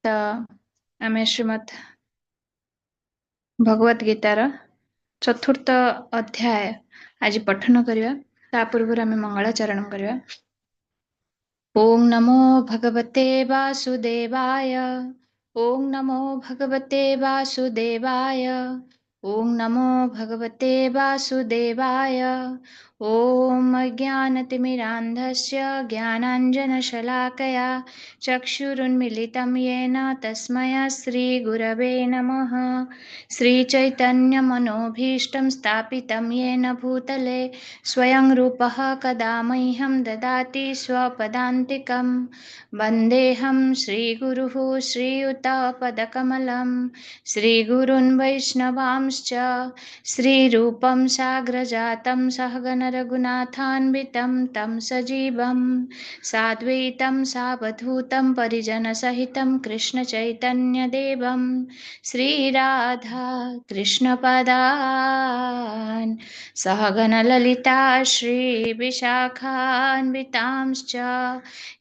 आमे श्रीमद् भगवत गीतार चतुर्थ अध्याय आज पठन करिया। ता पूर्व आमे मंगलाचरण करिया। ओम नमो भगवते वासुदेवाय। ओम नमो भगवते वासुदेवाय। ओम नमो भगवते वासुदेवाय। ओम अज्ञानतिमिरान्धस्य ज्ञानाञ्जनशलाकया चक्षुरुन्मिलितं येन तस्मै श्रीगुरवे नमः। श्रीचैतन्यमनोभीष्टं स्थापितं येन भूतले स्वयं रूपः कदा मह्यं ददाति स्वपदान्तिकं। वन्देऽहं श्रीगुरुः श्रीयुतपदकमलं श्रीगुरून् वैष्णवांश्च श्रीरूपं साग्रजातं सहगण रघुनाथान्वितं तं सजीवं साद्वैतं सावधूतं परिजनसहितं कृष्णचैतन्यदेवं श्रीराधा कृष्णपदान् सहगण ललिता श्रीविशाखान्वितांश्च।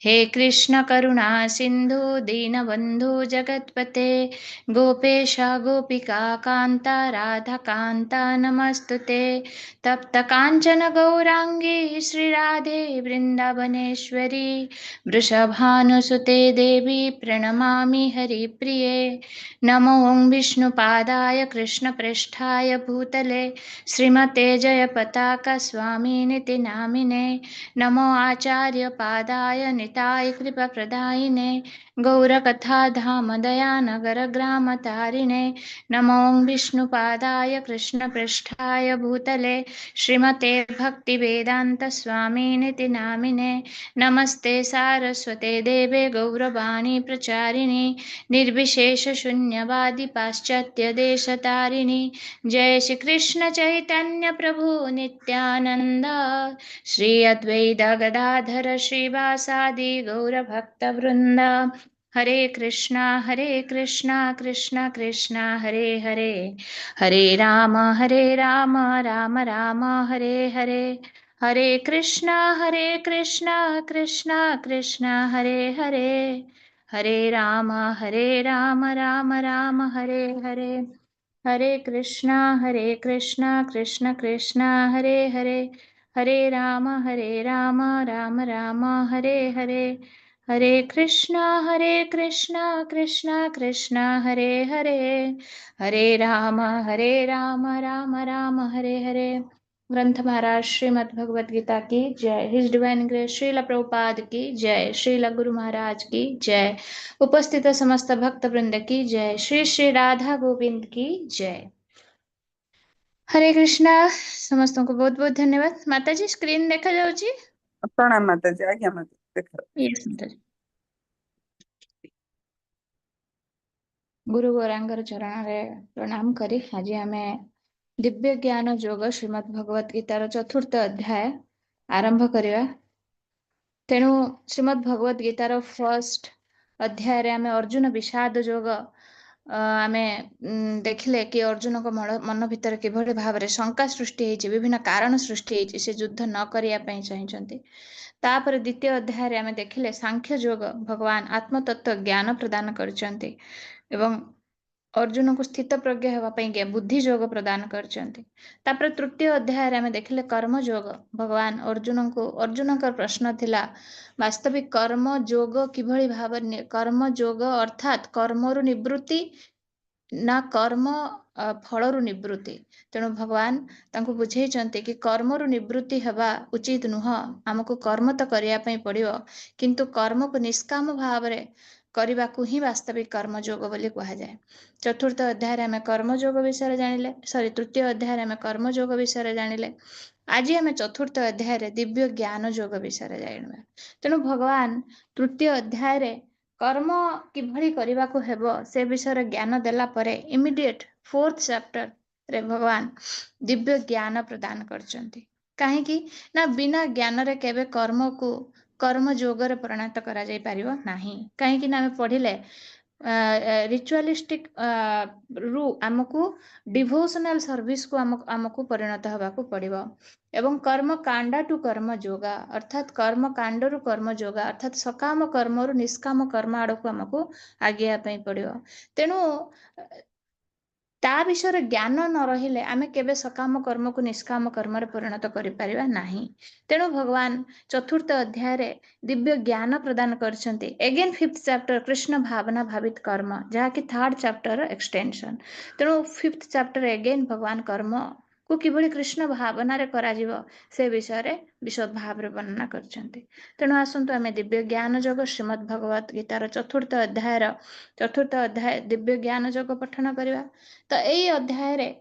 हे कृष्ण करुणा सिन्धु दीनबन्धु जगत्पते गोपेश गोपिका कान्ता राधाकान्ता नमस्तुते। तप्त काञ्चन गौराङ्गी श्रीराधे वृन्दावनेश्वरी वृषभानुसुते देवी प्रणमामि हरिप्रिये। नमो विष्णुपादाय कृष्णप्रेष्ठाय भूतले श्रीमते जयपताका स्वामिनिति नामिने। नमो आचार्यपादाय निताय कृपाप्रदायिने गौरकथाधाम दयानगरग्रामतारिणे। नमो विष्णुपादाय कृष्णप्रेष्ठाय भूतले श्रीमते भक्तिवेदान्तस्वामिनिति नामिने। नमस्ते सारस्वते देवे गौरवाणी प्रचारिणे निर्विशेषशून्यवादी पाश्चात्यदेशतारिणे। जय श्री कृष्ण चैतन्य प्रभु नित्यानंद श्री अद्वैत गदाधर श्रीवासादि गौरभक्तवृंद। हरे कृष्णा कृष्णा कृष्णा हरे हरे हरे राम राम राम हरे हरे। हरे कृष्णा कृष्णा कृष्णा हरे हरे हरे राम राम राम हरे हरे। हरे कृष्णा कृष्णा कृष्णा हरे हरे हरे राम राम राम हरे हरे। हरे कृष्णा कृष्णा कृष्णा हरे हरे हरे राम राम हरे हरे। ग्रंथ महाराज श्रीमद् भगवद गीता की जय। His divine grace Srila Prabhupada की जय। श्रील गुरु महाराज की जय। उपस्थित समस्त भक्त वृंद की जय। श्री श्री राधा गोविंद की जय। हरे कृष्णा। समस्त को बहुत बहुत धन्यवाद। माताजी स्क्रीन देखा जाउची? प्रणाम माताजी। आज्ञा माताजी देखा। यस माताजी। गुरु गौरांगर चरण रे प्रणाम करी आज आमे दिव्य ज्ञान योग श्रीमद् भगवत गीतार चतुर्थ अध्याय आरंभ करिया। तेणु श्रीमद् भगवत गीतार फर्स्ट अध्याय रे आमे अर्जुन विषाद योग आमे देखिले कि अर्जुन को मन भितर किभଳି भावरे शंका सृष्टि हेछि, विभिन्न कारण सृष्टि हेछि, से युद्ध न करिया पई चाहिछन्ति। तापर द्वितीय अध्याय रे आमे देखिले सांख्य योग भगवान आत्मतत्व ज्ञान प्रदान करछन्ति एवं अर्जुन को स्थित प्रज्ञ हेबा पई के बुद्धि योग प्रदान करछन्ति। तापर तृतीय अध्याय रे आमे देखिले कर्म योग भगवान अर्जुन का प्रश्न थिला वास्तविक कर्म योग किभଳି भाव कर्म योग अर्थात कर्मरु निवृत्ति ना कर्म फलरु निवृत्ति। तेणु भगवान तांको बुझेइचन्ते कि कर्मरु निवृत्ति हेबा उचित नुह। आमको कर्म तो करिया पई पड़िबो, किंतु कर्म को निष्काम भाव रे करबाकू ही वास्तविक कर्मयोग बोली कहा जाए। चतुर्थ अध्याय रे आमे कर्मयोग विषय जानिले, सॉरी तृतीय अध्याय रे आमे कर्मयोग विषय जानिले। आज आमे चतुर्थ अध्याय रे दिव्य ज्ञान योग विषय जानिबा। तेणु भगवान तृतीय अध्याय रे कर्म किभଳି କରିବାକୁ ହେବ से विषय ज्ञान देला परे इमिडिएट फोर्थ चैप्टर रे भगवान दिव्य ज्ञान प्रदान करचंती। काहेकि ना बिना ज्ञान रे केबे कर्म को कर्म योग रे परिणत करा जाई परिबो नाही। काहेकि ना हमें पढ़िले रिचुअलिस्टिक रु आमको डिवोशनल सर्विस को आमको परिणत होबाकू पड़िबो एवं कर्म कांडा टू कर्म योगा अर्थात कर्म कांड रु कर्म योगा अर्थात सकाम कर्म रु निष्काम कर्म आड़को आमको आगे पई पड़िबो तेणु ता विषय ज्ञान न रहिले आमे केबे सकाम कर्म को निष्काम कर्म रे परिणत करि परिबा नाही तेणु भगवान चतुर्थ अध्याय रे दिव्य ज्ञान प्रदान करछन्ती अगेन फिफ्थ चैप्टर कृष्ण भावना भावित कर्म जहा कि थर्ड चैप्टर एक्सटेंशन तेणु फिफ्थ चैप्टर अगेन भगवान कर्म को किभଳି कृष्ण भावना रे करा जीवो से विषय रे विशद भाव रे वर्णना करछन्ती तेणु आसंतु आमे दिव्य ज्ञान योग श्रीमद् भगवत गीतार चतुर्थ अध्याय दिव्य ज्ञान योग पठन करिवा तो यही अध्याय रे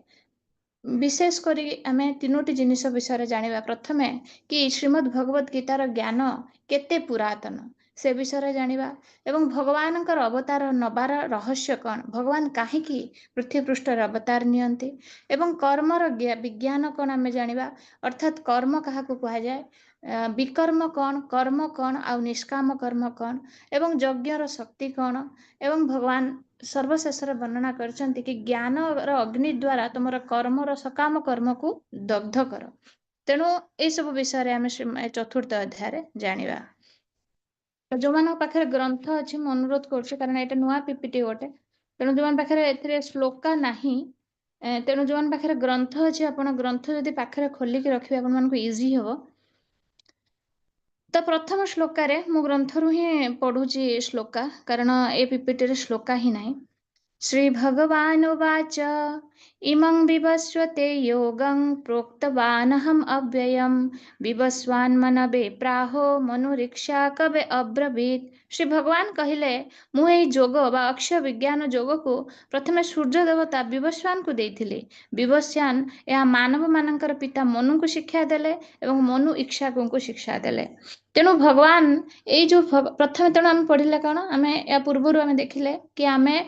विशेष करी आमे तीनोटी जिनिस विषय जानिबा प्रथमे कि श्रीमद् भगवत गीतार ज्ञान केते पुरातन से विषय जानिबा एवं भगवानकर अवतार नबार रहस्य कौन भगवान काहेकि पृथ्वी पृष्ठ अवतार नियंती एवं कर्मर विज्ञान कौन आमे जानिबा अर्थात कर्म काहाकू कहा जाए विकर्म कौन आउ निष्काम कर्म कौन एवं यज्ञर शक्ति कौन एवं भगवान सर्वशेष वर्णना करछन्ती कि ज्ञान अग्नि द्वारा तुमर कर्मर सकाम कर्म को दग्ध कर तेणु ये सब विषय आम चतुर्थ अध्याय जानिबा जो मान पाखे ग्रंथ अच्छी मैं अनुरोध कर कारण ये नुआ पीपीटी गोटे तेणु जो पाखे श्लोका नाही तेणु जो पाखे ग्रंथ अच्छी आप ग्रंथ जदि पाखे खोलिकी रखिए आप इजी हम तो प्रथम श्लोक मु ग्रंथ ही पढ़ुची श्लोका कारण ए पीपीटी श्लोका ही नाही श्रीभगवानुवाच इमं विवस्वते योगं प्रोक्तवानहम् अव्ययं विवस्वान्मनवे प्राहो मनुरीक्षा कवे अब्रवीत श्री भगवान कहले मु एई जोग बा अक्षय विज्ञान जोग को प्रथमे सूर्य देवता विवस्वान को देइथिले विवस्वान या मानव मानकर पिता मनु को शिक्षा देले एवं मनु इक्षाकु को शिक्षा देले तेणु भगवान ये जो प्रथम तेणु आम पढ़िले कौन आम या पूर्वर आम देखिले कि आमे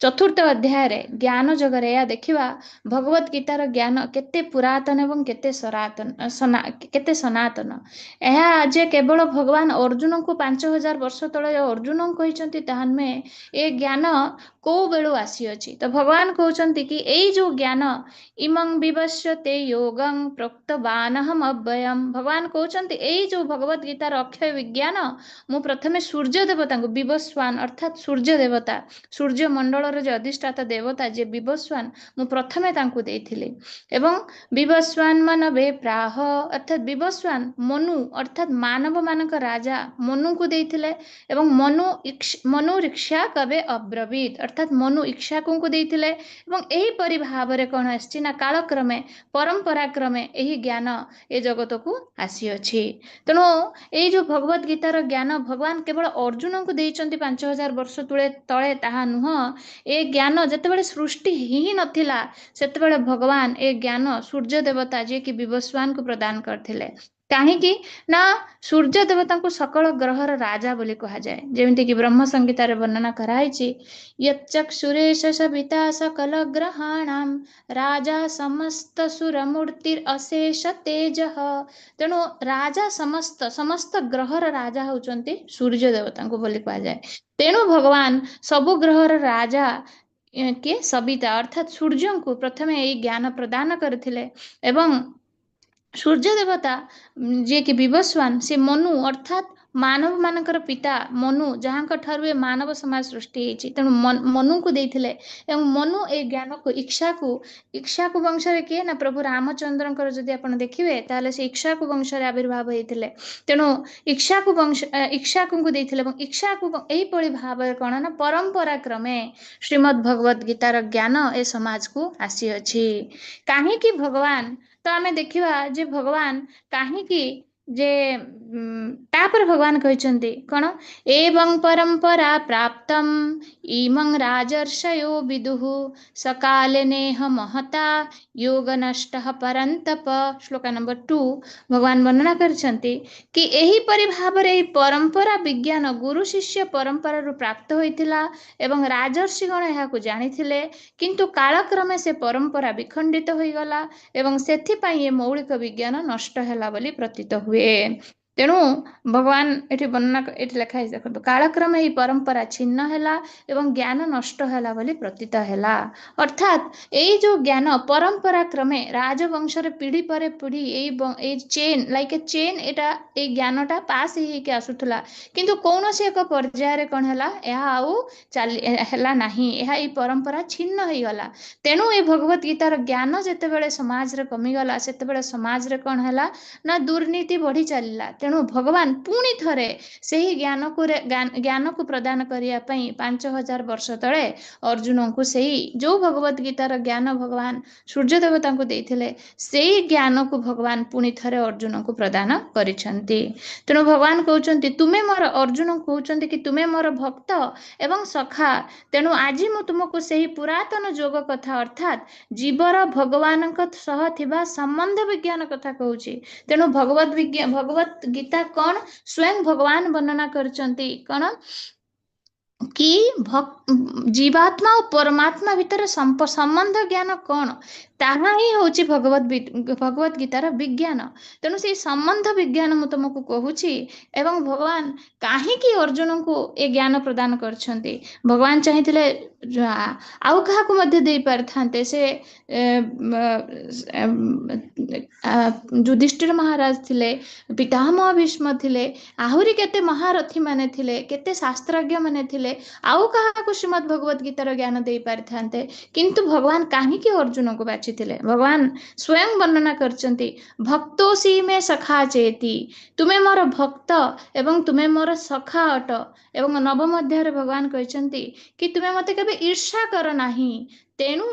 चतुर्थ अध्याय रे ज्ञान जगरे या देखिबा भगवत गीतार ज्ञान केते पुरातन एवं केते केते सनातन यह जे केवल भगवान अर्जुन को 5000 वर्ष तले अर्जुन कहते ताहा नुहे ए ज्ञान को बेलू आसी अछि तो भगवान कहते कि एई जो ज्ञान इमं विवस्यते योगं प्रोक्तवानहम् अव्ययम् भगवान कहते एई जो भगवत गीतार अक्षय विज्ञान मु प्रथमे सूर्य देवता को विवस्वान अर्थात सूर्य देवता सूर्य मंडल जो अधिष्ठाता देवता जे विवस्वान मु प्रथमे तांकु देइथिले एवं विवस्वान मनवे प्राह अर्थात विवस्वान मनु अर्थात मानव मानक राजा मनु को देइथिले एवं मनु रीक्षा कवे अब्रवीत अर्थात मनु इक्षाकु को देइथिले एवं एही परि भाबरे कोन आछि ना कालक्रमे परंपरा क्रमे एही ज्ञान ए जगत को आसी अछि तेणु एई जो भगवत गीतार ज्ञान भगवान केवल अर्जुन को देइचंती 5000 वर्ष तळे ताहा नुह ए ज्ञान जेतेबेले सृष्टि ही नथिला सेतेबेले भगवान ए ज्ञान सूर्य देवता जे कि विवस्वान को प्रदान करथिले काहेकि ना सूर्य देवता को सकल ग्रहर राजा बोली कहा जाए जेमिति कि ब्रह्म संगीतार वर्णना कराइछि यच्चक्षुरेश सविता सकल ग्रहाणाम राजा समस्त सुरमूर्तिर अशेष तेजः तेणु राजा समस्त ग्रहर राजा होचंती सूर्य देवता को बोली कहा जाए तेणु भगवान सबु ग्रहर राजा के सविता अर्थात सूर्य को प्रथमे यही ज्ञान प्रदान करथिले एवं सूर्य देवता जे कि विवस्वान से मनु अर्थात मानव मानकर पिता मनु जहाँ ठारू ए मानव समाज सृष्टि होती तेणु मनु को देइथिले एवं मनु ए ज्ञान को इक्षाकु वंश किए ना प्रभु रामचंद्र जदि आपण देखिबे ताले से इक्षाकु वंश आविर्भाव होइथिले तेणु इक्षाकु वंश इक्षाकु को देइथिले एवं इक्षाकु एही परि भाव कोन ना परंपरा क्रमे श्रीमद् भगवत गीतार ज्ञान ए समाज को आसी अछि काहे कि भगवान तो आमे देखिबा जे भगवान काहे कि जे तापर भगवान कहते कौन एवं परंपरा प्राप्तम इमं राजर्षयो विदुः सकाले नेह महता योग नष्ट परंतप श्लोक नंबर 2 भगवान वर्णना करछन्ति कि एही परि भाबरे एही परंपरा विज्ञान गुरु शिष्य परंपरा रु प्राप्त होइथिला एवं राजर्षि गण एहाकु जानिथिले किंतु कालक्रमे से परंपरा विखंडित होइगला एवं सेथि पई ए मौलिक विज्ञान नष्ट हैला बोली प्रतीत हुए तेणु भगवान एठी वर्णना एठी लेखा है देखो कालक्रम ही परंपरा छिन्न हैला एवं ज्ञान नष्ट हैला बोली प्रतीत हैला। अर्थात एई जो ज्ञान परंपरा क्रमे राजवंश रे पीढ़ी पर पीढ़ी एई चेन लाइक ए चेन एटा ए ज्ञानटा पास ही के आसुथला किंतु कौनसी एक पर्याय रे कोन हैला एहा आउ चाली हैला नाही एहा ई परंपरा छिन्न होई गला। तेणु ए भगवत गीतार ज्ञान जेते बेले समाज रे कमी गला सेते बेले समाज रे कोन हैला ना दुर्नीति बढ़ी चलला। तेणु भगवान पुणी थरे सेही ज्ञान को प्रदान करिया पई 5000 वर्ष तळे अर्जुन को सेही जो भगवत गीतार ज्ञान भगवान सूर्य देवता को देइथिले सेही ज्ञान को भगवान पुणी थरे अर्जुन को प्रदान करिसंती। तेणु भगवान कहउचंती तुमे मोर अर्जुन कहउचंती कि तुमे मोर भक्त एवं सखा। तेणु आज मु तुमको सेही पुरातन जोग कथा अर्थात जीवर भगवान सह थिबा संबंध विज्ञान कथा कहउची। तेणु भगवत गीता कौन स्वयं भगवान वर्णना करचंती कौन कि जीवात्मा और परमात्मा भितर संबंध ज्ञान कौन ताहा ही होची भगवत गीतार विज्ञान। तेणु से संबंध विज्ञान मु तुमको कहूची एवं भगवान काहे कि अर्जुन को ए ज्ञान प्रदान करछंती। भगवान चाहिथिले आउ कहा को मध्य दे पारथांते से युधिष्ठिर महाराज थिले पितामह भीष्म थिले आहुरी केते महारथी माने थिले केते शास्त्रज्ञ माने थिले आउ कहा को श्रीमद् भगवत गीतार ज्ञान दे पारथांते किंतु भगवान काहे कि अर्जुन को बाछिथिले। भगवान स्वयं वर्णना करचंती भक्तोसी में सखा चेती तुमे मोर भक्त एवं तुमे मोर सखा अट। एवं नवम अध्याय भगवान कहचंती कि तुमे मते केबे ईर्ष्या कर नाही तेणु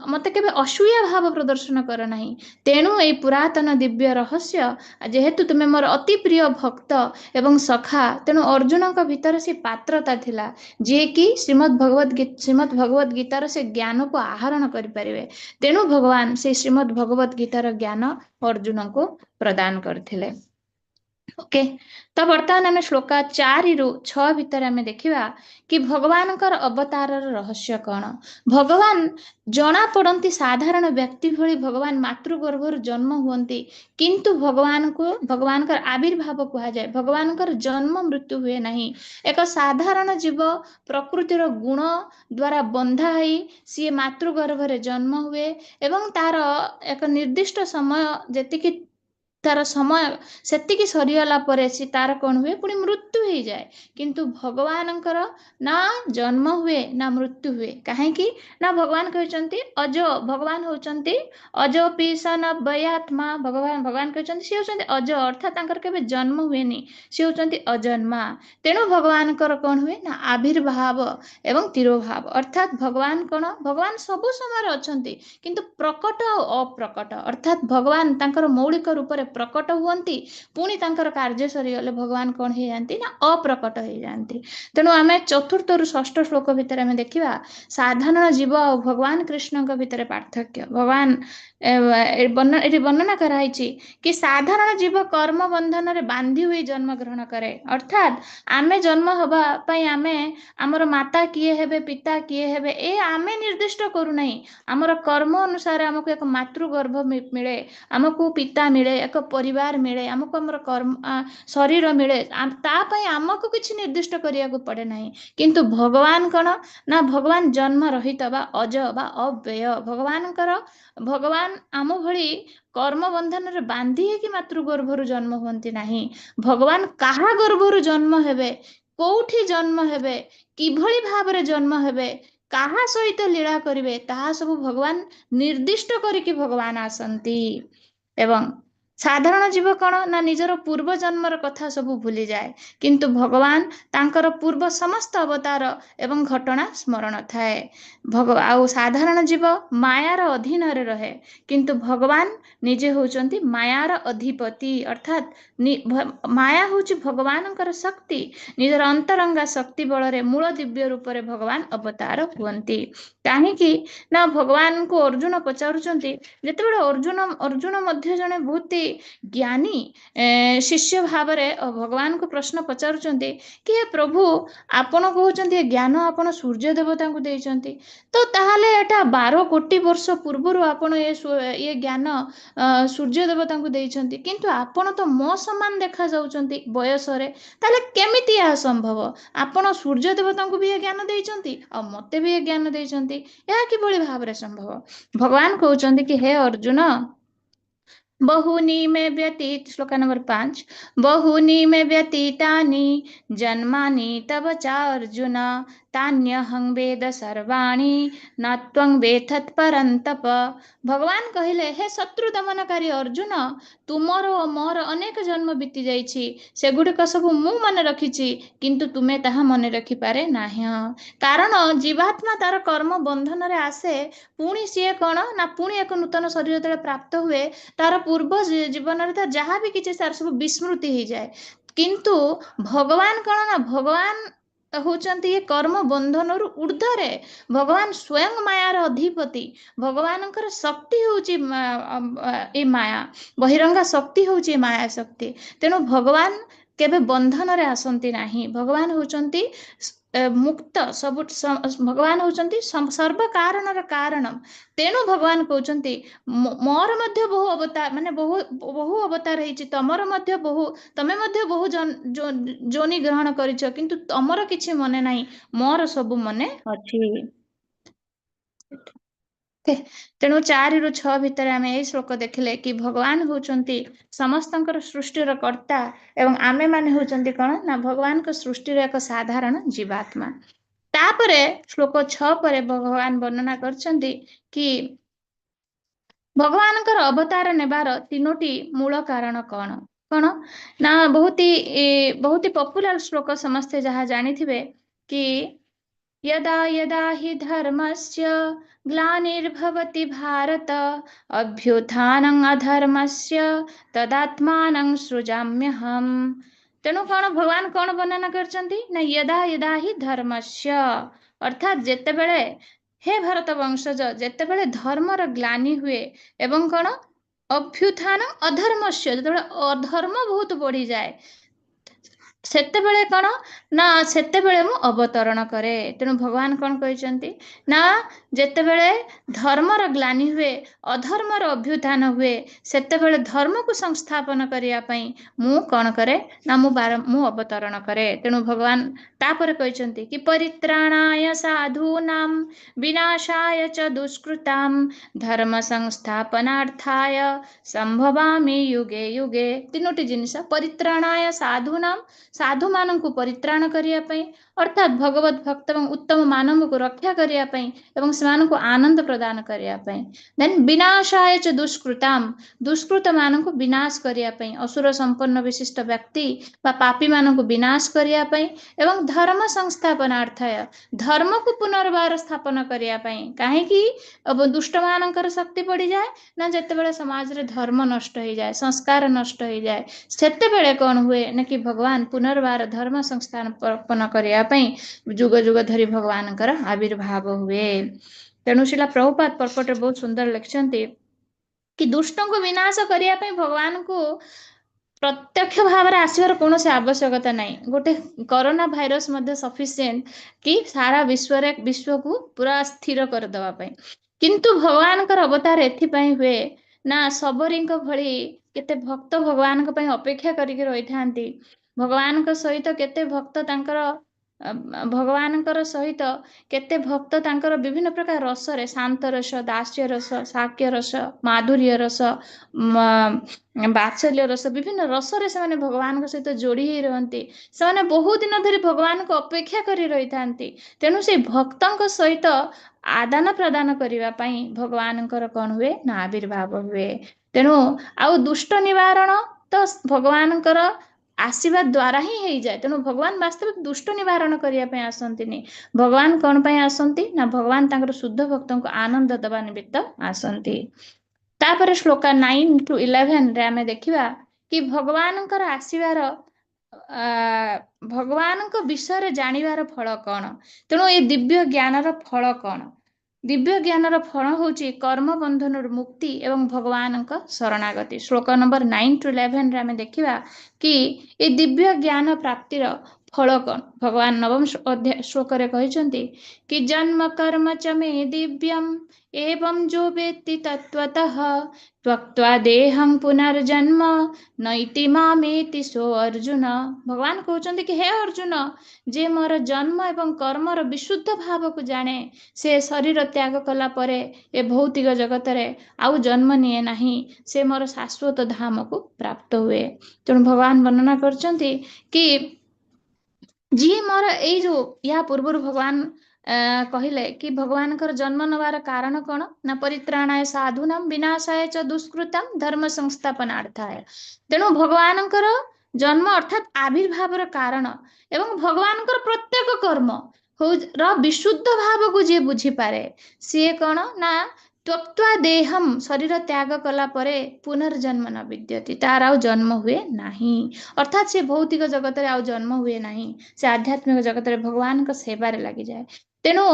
मते केबे असूया भाव प्रदर्शन कर नाही। तेणु ए पुरातन दिव्य रहस्य जेहेतु तुमे मोर अति प्रिय भक्त एवं सखा तेणु अर्जुन का भीतर से पात्रता थिला जे कि श्रीमद् भगवत गीतार से ज्ञान को आहरण करि परिबे। तेणु भगवान से श्रीमद् भगवत गीतार ज्ञान अर्जुन को प्रदान करथिले। ओके तो बर्तमान आम श्लोक 4 रु 6 भितर आम देखा कि भगवान अवतार रहस्य कौन। भगवान जना पड़ती साधारण व्यक्ति भली भगवान मातृगर्भर जन्म हुंती किंतु भगवान आविर्भाव कहा जाए भगवान जन्म मृत्यु हुए नहीं। एक साधारण जीव प्रकृतिर गुण द्वारा बंधा है सी मातृगर्भरे जन्म हुए एवं तार एक निर्दिष्ट समय जेतिकी तार समय सेतिकी सरीगला परे सी तार कौन हुए पुणी मृत्यु हो जाए किंतु भगवानंकर ना जन्म हुए ना मृत्यु हुए कहीं ना भगवान कहते अज भगवान होचंती अज पीसन बयात्मा भगवान कहते सी होचंती अज अर्थात तांकर केबे जन्म हुए नहीं सी होचंती अजन्मा। तेणु भगवान कौन हुए ना आविर्भाव एवं तिरोभाव अर्थात भगवान कौन भगवान सबु समय अछंती किंतु प्रकट और अप्रकट अर्थात भगवान तांकर मौलिक रूप रे प्रकट हुंती पुणी तांकर कार्य सरीगले भगवान कौन हो जाती ना अप्रकट हो जाती। तेणु आम चतुर्थ रु षष्ठ श्लोक भितर आम देखा साधारण जीव और भगवान कृष्ण भितर पार्थक्य। भगवान ये वर्णना कराई कि साधारण जीव कर्म बंधन रे बांधी हुई जन्म ग्रहण करे अर्थात आमे जन्म हवा पई आमे आमर माता किए हेबे पिता किए हेबे ए आमे निर्दिष्ट करू नहीं। आमर कर्म अनुसार आमको एक मातृगर्भ मिले आमको पिता मिले एक परिवार मिले आमको आमर कर्म शरीर मिले तापाई आमको किसी निर्दिष्ट करिया को पड़े नहीं। किंतु भगवान कौन ना भगवान जन्म रहित बा अज बा अव्यय भगवान आम भली कर्म बंधन रे बांधी कि मातृगर्भरु जन्म हुंती नहीं। भगवान कहा गर्भरु जन्म हेबे कोठी जन्म हेबे किभली भाव रे जन्म हेबे कहा सहित लीला करिवे ताहा सब भगवान निर्दिष्ट करिकि भगवान आसंती। एवं साधारण जीव कौन ना निजर पूर्व जन्मर कथा सब भूली जाए किंतु भगवान तांकर पूर्व समस्त अवतार एवं घटना स्मरण थाए। आउ साधारण जीव मायार अधीन रे रहे किंतु भगवान निजे होचंती मायार अधिपति अर्थात माया होची भगवानंकर शक्ति निजर अंतरंगा शक्ति बल रे मूल दिव्य रूप रे भगवान अवतार हुंती। काहेकि ना भगवान को अर्जुन पचारुचंती जेतेबेले अर्जुन मध्य जने बहुत ज्ञानी शिष्य भाव भगवान को प्रश्न पचारुचंती कि हे प्रभु आपण कहउचंती ज्ञान आपण सूर्य देवता को देइचंती तो ताहाले एटा 12 कोटी वर्ष पूर्वरु आपण ये ज्ञान सूर्य देवता को देइचंती किंतु आपण तो मो समान देखा जाउचंती बयस रे ताले केमिति या संभव आपण सूर्य देवता को भी ये ज्ञान देइचंती आ मते भी ये ज्ञान देइचंती या किभଳି भाबरे संभव भगवान कहउचंती कि हे अर्जुन बहुनी में व्यतीत श्लोक नंबर 5 बहुनी में व्यतीतानि जन्मानि तव चा अर्जुन तान्यहं वेद सर्वाणि न त्वं वेत्थत् परन्तप भगवान कहिले हे शत्रु दमनकारी अर्जुन तुमर मोर अनेक जन्म बीती जाइछि सेगुड़िक सब मु मन रखिछि किंतु तुमे ताहा मन रखि पारे नाही कारण जीवात्मा तार कर्म बंधन रे आसे पुणी सीए कौन ना पुणी एक नूतन शरीर जो प्राप्त हुए तार पूर्व जीवन रे जहाँ भी किसी तार सब विस्मृति हो जाए किंतु भगवान कौन ना भगवान होचंती ये कर्म बंधन ऊर्ध्वरे भगवान स्वयं मायार अधिपति भगवान शक्ति होची ए माया बहिरंगा शक्ति होची माया शक्ति तेणु भगवान केबे बंधन रे आसंती नाही भगवान होचंती मुक्त सब भगवान होचंती सर्व कारणर कारणम तेणु भगवान कहउचंती मोर मध्य बहु अवतार माने बहु अवतार हेछि तमर मध्य बहु तमे मध्य बहु जोनि ग्रहण करिछ किंतु तमर किछि मने नाही मोर सब मने अछि तेणु 4 ରୁ 6 भितर आमे ए श्लोक देखले कि भगवान होचंती समस्तंकर सृष्टिर कर्ता एवं आमे माने होचंती कोन ना भगवान को सृष्टिर एक साधारण जीवात्मा तापरे श्लोक 6 परे भगवान वर्णना करछंती कि भगवानकर अवतार नेबार 3टी मूल कारण कोन कोन ना बहुत ही पॉपुलर श्लोक समस्ते जहाँ जानिथिबे कि यदा यदा हि धर्मस्य ग्लानिर्भवति भारत अभ्युत्थानं अधर्मस्य तदात्मानं सृजाम्यहम् तेणु कौन भगवान कौन वर्णना करचंती ना यदा यदा हि धर्मस्य अर्थात जेतेबेले हे भारत वंशज जेतेबेले धर्मर ग्लानि हुए एवं कौन अभ्युत्थानं अधर्मस्य जेतेबेले अधर्म बहुत बढ़ी जाए सेतेबेले कौन ना सेतेबेले मु अवतरण करे तेणु भगवान कौन कहते ना जेतेबेले धर्मर ग्लानि हुए अधर्मर अभ्युत्थान हुए सेतेबेले धर्म को संस्थापन करिया पई मु कौन करे ना मु अवतरण करे तेणु भगवान तापर कहते कि परित्राणाय साधूनां विनाशाय च दुष्कृतां धर्म संस्थापनार्थाय संभवामि युगे युगे 3टी जिनिस परित्राणाय साधूनां साधु मान को परित्राण करिया पई अर्थात भगवत भक्त एवं उत्तम मानव को रक्षा करिया पई एवं समान को आनंद प्रदान करिया पई देन विनाशाय च दुष्कृताम दुष्कृत मान को विनाश करिया पई असुर संपन्न विशिष्ट व्यक्ति बा पापी मान को विनाश करिया पई एवं धर्म संस्थापनार्थाय धर्म को पुनर्बार स्थापन करिया पई काहे कि अब दुष्ट मानकर शक्ति पड़ी जाए ना जेतेबेले समाज रे धर्म नष्ट हो जाए संस्कार नष्ट हो जाए सेतेबेले कौन हुए ना कि भगवान पुनर्बार धर्म संस्थापन करिया पई जुग जुग धरी भगवानकर आविर्भाव हुए तेणु शिला प्रभुपाद पर्पट बहुत सुंदर लिखछंती कि दुष्टों को विनाश करिया पई भगवान को प्रत्यक्ष भाव में आसवर कौन आवश्यकता नहीं गोटे कोरोना भाइरस मध्य सफिशिएंट कि सारा विश्व को पूरा स्थिर करदे किंतु भगवान अवतार एथिपाई हुए ना सबरी भली केते भक्त भगवान अपेक्षा करके रही था भगवान सहित केते भक्त तांकर भगवान सहित केते भक्त तांकर विभिन्न प्रकार रस रे शांत रस दास्य रस साक्य रस माधुर्य रस बात्सल्य रस विभिन्न रस रे से भगवान सहित जोड़ी ही रहती से बहुत दिन धरी भगवान को अपेक्षा करी रही थांती तेणु से भक्तों सहित आदान प्रदान करने भगवान कौन हुए ना आविर्भाव हुए तेणु आउ दुष्ट निवारण तो भगवान आशीर्वाद द्वारा ही हो जाए तेणु भगवान वास्तविक दुष्ट निवारण करने आसती भगवान कौन पाई आसती ना भगवान तांकर शुद्ध भक्तों को आनंद दबा निमित्त आसती तापर श्लोक 9 to 11 रे आमे देखिबा कि भगवान आसीबार भगवान विषय जानिबार फल कौन तेणु ये दिव्य ज्ञानर फल कौन दिव्य ज्ञानर फल होची कर्म बंधन मुक्ति एवं भगवान शरणागति। श्लोक नंबर 9 to 11 रे आमे देखिबा कि ए दिव्य ज्ञान प्राप्तिर फल कौन। भगवान नवम श्लोक रे कहिसंती कि जन्म कर्म च मे दिव्यम एवं जो वेत्ति तत्त्वतः त्यक्त्वा देहं पुनर्जन्म नैति मामेति सो अर्जुन। भगवान कहउचंती कि हे अर्जुन, जे मोर जन्म एवं कर्मर विशुद्ध भाव को जाने से शरीर त्याग कला परे ए भौतिक जगत रे आउ जन्म निये नाही, से मोर शाश्वत धाम को प्राप्त हुए। तेणु भगवान वर्णना करचंती कि जी मोर एई जो या पूर्व भगवान कहले कि भगवान कर जन्म नवार कारण कौन ना परित्राणाय साधुनां विनाशाय च दुष्कृतम धर्म संस्थापनार्थाय। तेणु भगवान जन्म अर्थात आविर्भावर कारण एवं भगवान प्रत्येक कर्म विशुद्ध भाव को जे बुझी पारे सी कौन ना त्यक्त्वा देहम शरीर त्याग कला परे पुनर्जन्म न विद्यति, तार आउ जन्म हुए नाही। अर्थात से भौतिक जगत रे आउ जन्म हुए नाही, से आध्यात्मिक जगत रे भगवान का सेवारे लगी जाए। तेणु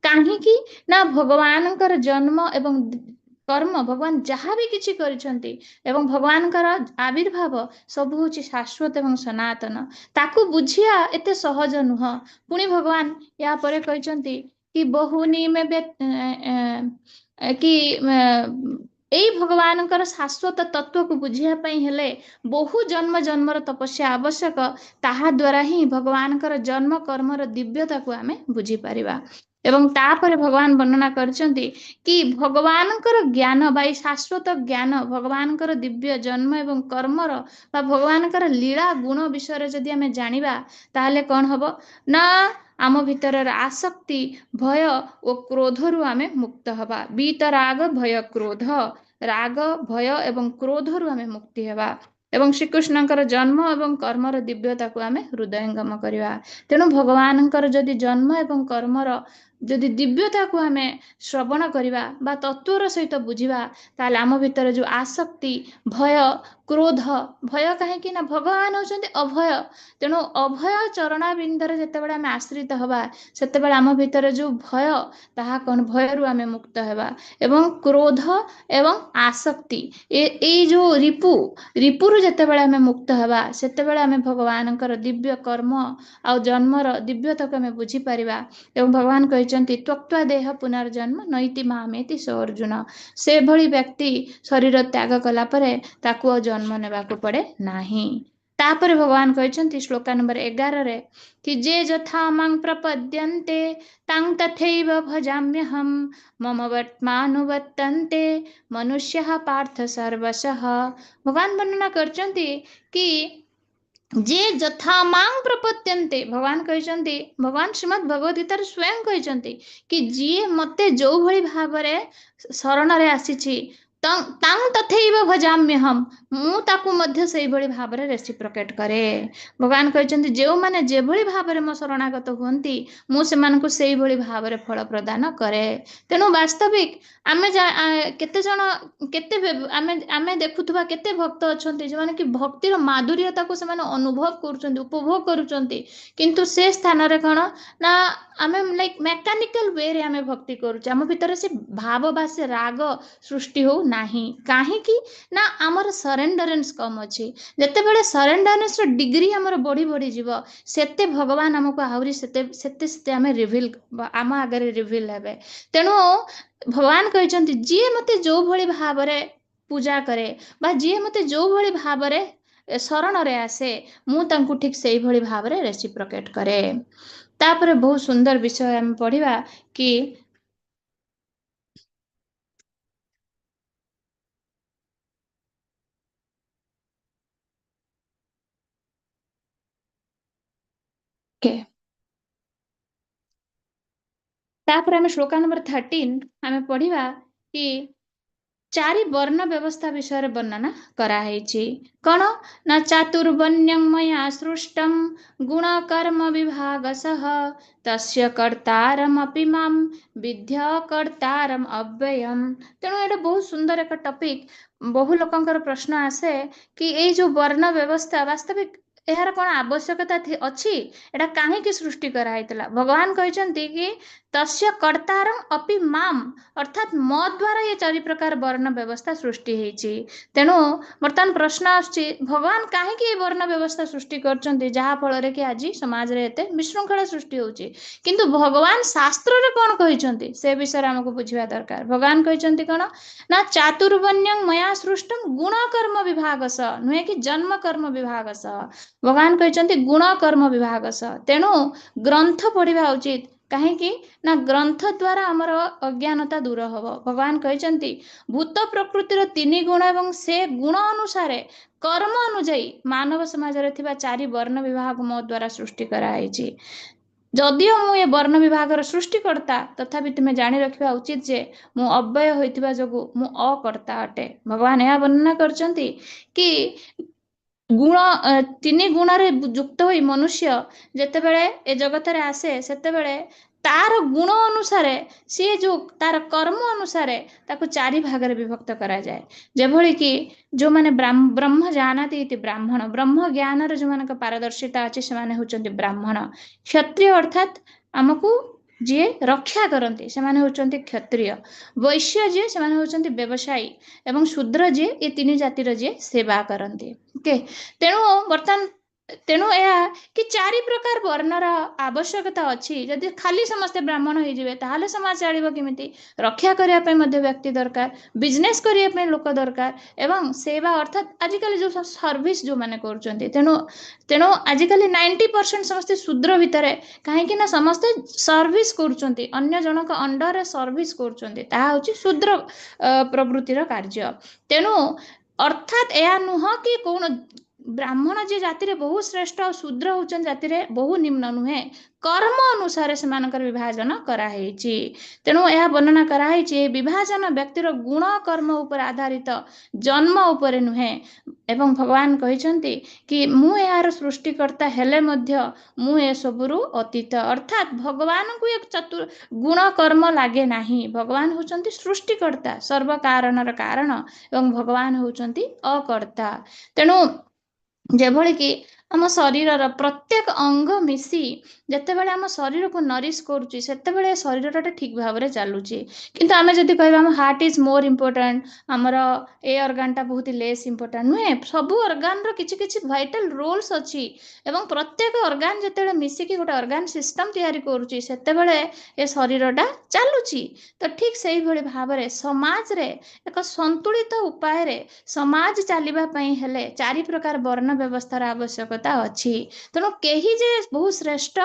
काहींकी ना भगवान जन्म एवं कर्म भगवान जहाँ भी किछि करिसंती एवं भगवान आविर्भाव सब होची शाश्वत एवं सनातन, ताकू बुझिया एते सहज नुह। पुणी भगवान या परे कहिसंती कि बहुनी में कि एई भगवान शाश्वत तत्व को बुझिया पई हेले बहु जन्म जन्मर तपस्या आवश्यक, ताहा द्वारा ही भगवान जन्म कर्मर दिव्यता को आमे बुझी परिबा। एवं तापर भगवान वर्णना करचंती कि भगवान ज्ञान बाई शाश्वत ज्ञान भगवान दिव्य जन्म एवं कर्मर बा भगवान लीला गुण विषय जदि आमे जानिबा ताहले कौन हबो ना आम भीतर आसक्ति भय और क्रोध रु आमे मुक्त हबा। बीतराग भय क्रोध, राग भय एवं क्रोध रु आमे मुक्ति हेबा एवं श्रीकृष्णकर जन्म एवं कर्मर दिव्यता को आमे हृदयंगम करिबा। तेणु भगवानकर जदि जन्म एवं कर्मर जदि दिव्यता को आमे श्रवण करिबा बा तत्वर सहित बुझिबा ताले आम भीतर जो आसक्ति भय क्रोध, भय कहीं ना भगवान होचंती अभय। तेणु अभय चरणा बिंदर जेतेबेले आमे आश्रित हबा सेतेबेले आम भीतर जो भय ताहा कौन भय रु आमे मुक्त हेबा एवं क्रोध एवं आसक्ति ए जो रिपुरु जेतेबेले आमे मुक्त हेबा सेतेबेले आमे भगवानकर दिव्य कर्म आ जन्मर दिव्यता को आमे बुझी परिबा। एवं भगवान कहचंती त्यक्त्वा देह पुनर्जन्म नैति मामेति सो अर्जुन। से भली व्यक्ति शरीर त्याग कला परे ताकू जन्म नेबाकू पड़े नाही। तापर भगवान कहचंती श्लोक नंबर 11 रे कि जे जथा मां प्रपद्यन्ते तां तथैव भजाम्यहम् मम वर्त्मानुवर्तन्ते मनुष्यः पार्थ सर्वशः। भगवान वर्णना करचंती कि जे जथा मां प्रपद्यन्ते, भगवान कहचंती भगवान श्रीमद् भगवद गीता स्वयं कहचंती कि जी मते जो भली भावरे शरण रे आसीछि तां तथैव भजाम्यहम्, मु ताकू मध्य सेई भली भावरे रेसिप्रोकेट करे। भगवान कहचंती जे माने जे भली भावरे मो शरणागत हुंती मु सेमानकू सेई भली भावरे फल प्रदान करे। तेणु वास्तविक आमे केते जण केते आमे देखुथबा केते भक्त अछंती जे माने कि भक्तिर माधुर्यता को से माने अनुभव करूचंती उपभोग करूचंती, किंतु से स्थान रे कण ना आमे लाइक मेकानिकल वे रे आमे भक्ति करूचे, आम भीतर से भाव बा से राग सृष्टि हो नाही। काहे कि ना आमर सरेंडरेंस कम अछि। जेतेबेले सरेंडरेंस रो डिग्री हमर बढ़ी बढ़ी जीवो सेते भगवान हमको आहुरी सेते आमे रिवील आम आगे रिवील हेबे। तेणु भगवान कहचंती जी मते जो भली भावरे पूजा करे बा जी मते जो भली भावरे शरण रे आसे मु तांकू ठीक सेई भली भावरे रेसिप्रोकेट करे। तापर बहुत सुंदर विषय हम पढ़िबा कि के तापर हम श्लोक नंबर 13 हमें पढ़िबा कि चारि वर्ण व्यवस्था विषय वर्णना कराहेछि। कौन ना चातुर्वर्ण्यं मया सृष्टं गुण कर्म विभागशः तस्य कर्तारमपि मां विद्या कर्तारम अव्ययम्। तेणु एटा बहुत सुंदर एक टॉपिक। बहु लोकंकर प्रश्न आसे कि ए जो वर्ण व्यवस्था वास्तविक ଏହାର କ'ଣ ଆବଶ୍ୟକତା ଅଛି? ଏଟା କାହିଁକି ସୃଷ୍ଟି କରାହେଇଥିଲା? ଭଗବାନ କହିଛନ୍ତି କି ତସ୍ୟ କର୍ତ୍ତାରଂ ଅପି ମାମ୍, ଅର୍ଥାତ୍ ମୋ ଦ୍ୱାରା ଏ 4 ପ୍ରକାର ବର୍ଣ୍ଣ ବ୍ୟବସ୍ଥା ସୃଷ୍ଟି ହେଇଛି। ତେଣୁ ବର୍ତ୍ତମାନ ପ୍ରଶ୍ନ ଆସୁଛି, ଭଗବାନ କାହିଁକି ଏ ବର୍ଣ୍ଣ ବ୍ୟବସ୍ଥା ସୃଷ୍ଟି କରିଛନ୍ତି ଯାହା ଫଳରେ କି ଆଜି ସମାଜରେ ଏତେ ବିଶୃଙ୍ଖଳା ସୃଷ୍ଟି ହେଉଛି? କିନ୍ତୁ ଭଗବାନ ଶାସ୍ତ୍ରରେ କ'ଣ କହିଛନ୍ତି ସେ ବିଷୟରେ ଆମକୁ ବୁଝିବା ଦରକାର। ଭଗବାନ କହିଛନ୍ତି କ'ଣ ନା ଚାତୁର୍ବର୍ଣ୍ଣ୍ୟଂ ମୟା ସୃଷ୍ଟଂ ଗୁଣ କର୍ମ ବିଭାଗ ସହ, ନୁହେଁ କି ଜନ୍ମ କର୍ମ ବିଭାଗ ସହ। ଭଗବାନ କହିଛନ୍ତି ଗୁଣ କର୍ମ ବିଭାଗ ସହ। ତେଣୁ ଗ୍ରନ୍ଥ ପଢିବା ଉଚିତ। କାହିଁକି ନା ଗ୍ରନ୍ଥ ଦ୍ୱାରା ଆମର ଅଜ୍ଞାନତା ଦୂର ହବ। ଭଗବାନ କହିଛନ୍ତି ଭୂତ ପ୍ରକୃତିର 3 ଗୁଣ ଏବଂ ସେ ଗୁଣ ଅନୁସାରେ କର୍ମ ଅନୁଯାୟୀ ମାନବ ସମାଜରେ ଥିବା 4 ବର୍ଣ୍ଣ ବିଭାଗ ମୋ ଦ୍ୱାରା ସୃଷ୍ଟି କରାଯାଇଛି। ଯଦିଓ ମୁଁ ଏ ବର୍ଣ୍ଣ ବିଭାଗର ସୃଷ୍ଟିକର୍ତ୍ତା, ତଥାପି ତୁମେ ଜାଣି ରଖିବା ଉଚିତ ଯେ ମୁଁ ଅବ୍ୟୟ ହୋଇଥିବା ଯୋଗୁଁ ମୁଁ ଅକର୍ତ୍ତା ଅଟେ। ଭଗବାନ ଏହା ବର୍ଣ୍ଣନା କରିଛନ୍ତି କି ଗୁଣ 3 ଗୁଣରେ ଯୁକ୍ତ ହୋଇ ମନୁଷ୍ୟ ଯେତେବେଳେ ଏ ଜଗତରେ ଆସେ ସେତେବେଳେ ତାର ଗୁଣ ଅନୁସାରେ ସିଏ ଯୋଉ ତାର କର୍ମ ଅନୁସାରେ ତାକୁ 4 ଭାଗରେ ବିଭକ୍ତ କରାଯାଏ। ଯେଭଳି କି ଯୋଉମାନେ ବ୍ରହ୍ମ ଜାନାତି ଇତି ବ୍ରାହ୍ମଣ, ବ୍ରହ୍ମ ଜ୍ଞାନରେ ଯୋଉମାନଙ୍କ ପାରଦର୍ଶିତା ଅଛି ସେମାନେ ହେଉଛନ୍ତି ବ୍ରାହ୍ମଣ। କ୍ଷତ୍ରିୟ ଅର୍ଥାତ୍ ଆମକୁ ଯିଏ ରକ୍ଷା କରନ୍ତି ସେମାନେ ହେଉଛନ୍ତି କ୍ଷତ୍ରିୟ। ବୈଶ୍ୟ ଯିଏ ସେମାନେ ହେଉଛନ୍ତି ବ୍ୟବସାୟୀ, ଏବଂ ଶୂଦ୍ର ଯିଏ ଏ 3 ଜାତିର ଯିଏ ସେବା କରନ୍ତି। ଓକେ, ତେଣୁ ଏହା କି 4 ପ୍ରକାର ବର୍ଣ୍ଣର ଆବଶ୍ୟକତା ଅଛି। ଯଦି ଖାଲି ସମସ୍ତେ ବ୍ରାହ୍ମଣ ହେଇଯିବେ ତାହେଲେ ସମାଜ ଚାଲିବ କେମିତି? ରକ୍ଷା କରିବା ପାଇଁ ମଧ୍ୟ ବ୍ୟକ୍ତି ଦରକାର, ବିଜନେସ୍ କରିବା ପାଇଁ ଲୋକ ଦରକାର, ଏବଂ ସେବା ଅର୍ଥାତ୍ ଆଜିକାଲି ଯୋଉ ସର୍ଭିସ୍ ଯୋଉମାନେ କରୁଛନ୍ତି। ତେଣୁ ଆଜିକାଲି 90% ସମସ୍ତେ ଶୂଦ୍ର ଭିତରେ, କାହିଁକି ନା ସମସ୍ତେ ସର୍ଭିସ୍ କରୁଛନ୍ତି, ଅନ୍ୟ ଜଣଙ୍କ ଅଣ୍ଡରରେ ସର୍ଭିସ୍ କରୁଛନ୍ତି। ତାହା ହେଉଛି ଶୂଦ୍ର ପ୍ରବୃତ୍ତିର କାର୍ଯ୍ୟ। ତେଣୁ ଅର୍ଥାତ୍ ଏହା ନୁହଁ କି କୋଣ ବ୍ରାହ୍ମଣ ଯେ ଜାତିରେ ବହୁ ଶ୍ରେଷ୍ଠ ଆଉ ଶୂଦ୍ର ହେଉଛନ୍ତି ଜାତିରେ ବହୁ ନିମ୍ନ, ନୁହେଁ। କର୍ମ ଅନୁସାରେ ସେମାନଙ୍କର ବିଭାଜନ କରାହେଇଛି। ତେଣୁ ଏହା ବର୍ଣ୍ଣନା କରାହେଇଛି ଏ ବିଭାଜନ ବ୍ୟକ୍ତିର ଗୁଣ କର୍ମ ଉପରେ ଆଧାରିତ, ଜନ୍ମ ଉପରେ ନୁହେଁ। ଏବଂ ଭଗବାନ କହିଛନ୍ତି କି ମୁଁ ଏହାର ସୃଷ୍ଟିକର୍ତ୍ତା ହେଲେ ମଧ୍ୟ ମୁଁ ଏସବୁରୁ ଅତୀତ, ଅର୍ଥାତ୍ ଭଗବାନଙ୍କୁ ଏ ଗୁଣ କର୍ମ ଲାଗେ ନାହିଁ। ଭଗବାନ ହେଉଛନ୍ତି ସୃଷ୍ଟିକର୍ତ୍ତା, ସର୍ବ କାରଣର କାରଣ, ଏବଂ ଭଗବାନ ହେଉଛନ୍ତି ଅକର୍ତ୍ତା। ତେଣୁ ଯେଭଳି କି ଆମ ଶରୀରର ପ୍ରତ୍ୟେକ ଅଙ୍ଗ ମିଶି ଯେତେବେଳେ ଆମ ଶରୀରକୁ ନରିଶ କରୁଛି ସେତେବେଳେ ଶରୀରଟା ଠିକ୍ ଭାବରେ ଚାଲୁଛି। କିନ୍ତୁ ଆମେ ଯଦି କହିବା ଆମ ହାର୍ଟ ଇଜ୍ ମୋର୍ ଇମ୍ପୋର୍ଟାଣ୍ଟ, ଆମର ଏ ଅର୍ଗାନଟା ବହୁତ ଲେସ୍ ଇମ୍ପୋର୍ଟାଣ୍ଟ, ନୁହେଁ। ସବୁ ଅର୍ଗାନର କିଛି କିଛି ଭାଇଟାଲ ରୋଲ୍ସ ଅଛି, ଏବଂ ପ୍ରତ୍ୟେକ ଅର୍ଗାନ ଯେତେବେଳେ ମିଶିକି ଗୋଟେ ଅର୍ଗାନ ସିଷ୍ଟମ ତିଆରି କରୁଛି ସେତେବେଳେ ଏ ଶରୀରଟା ଚାଲୁଛି। ତ ଠିକ୍ ସେଇଭଳି ଭାବରେ ସମାଜରେ ଏକ ସନ୍ତୁଳିତ ଉପାୟରେ ସମାଜ ଚାଲିବା ପାଇଁ ହେଲେ 4 ପ୍ରକାର ବର୍ଣ୍ଣ ବ୍ୟବସ୍ଥାର ଆବଶ୍ୟକତା ଅଛି। ତେଣୁ କେହି ଯେ ବହୁ ଶ୍ରେଷ୍ଠ,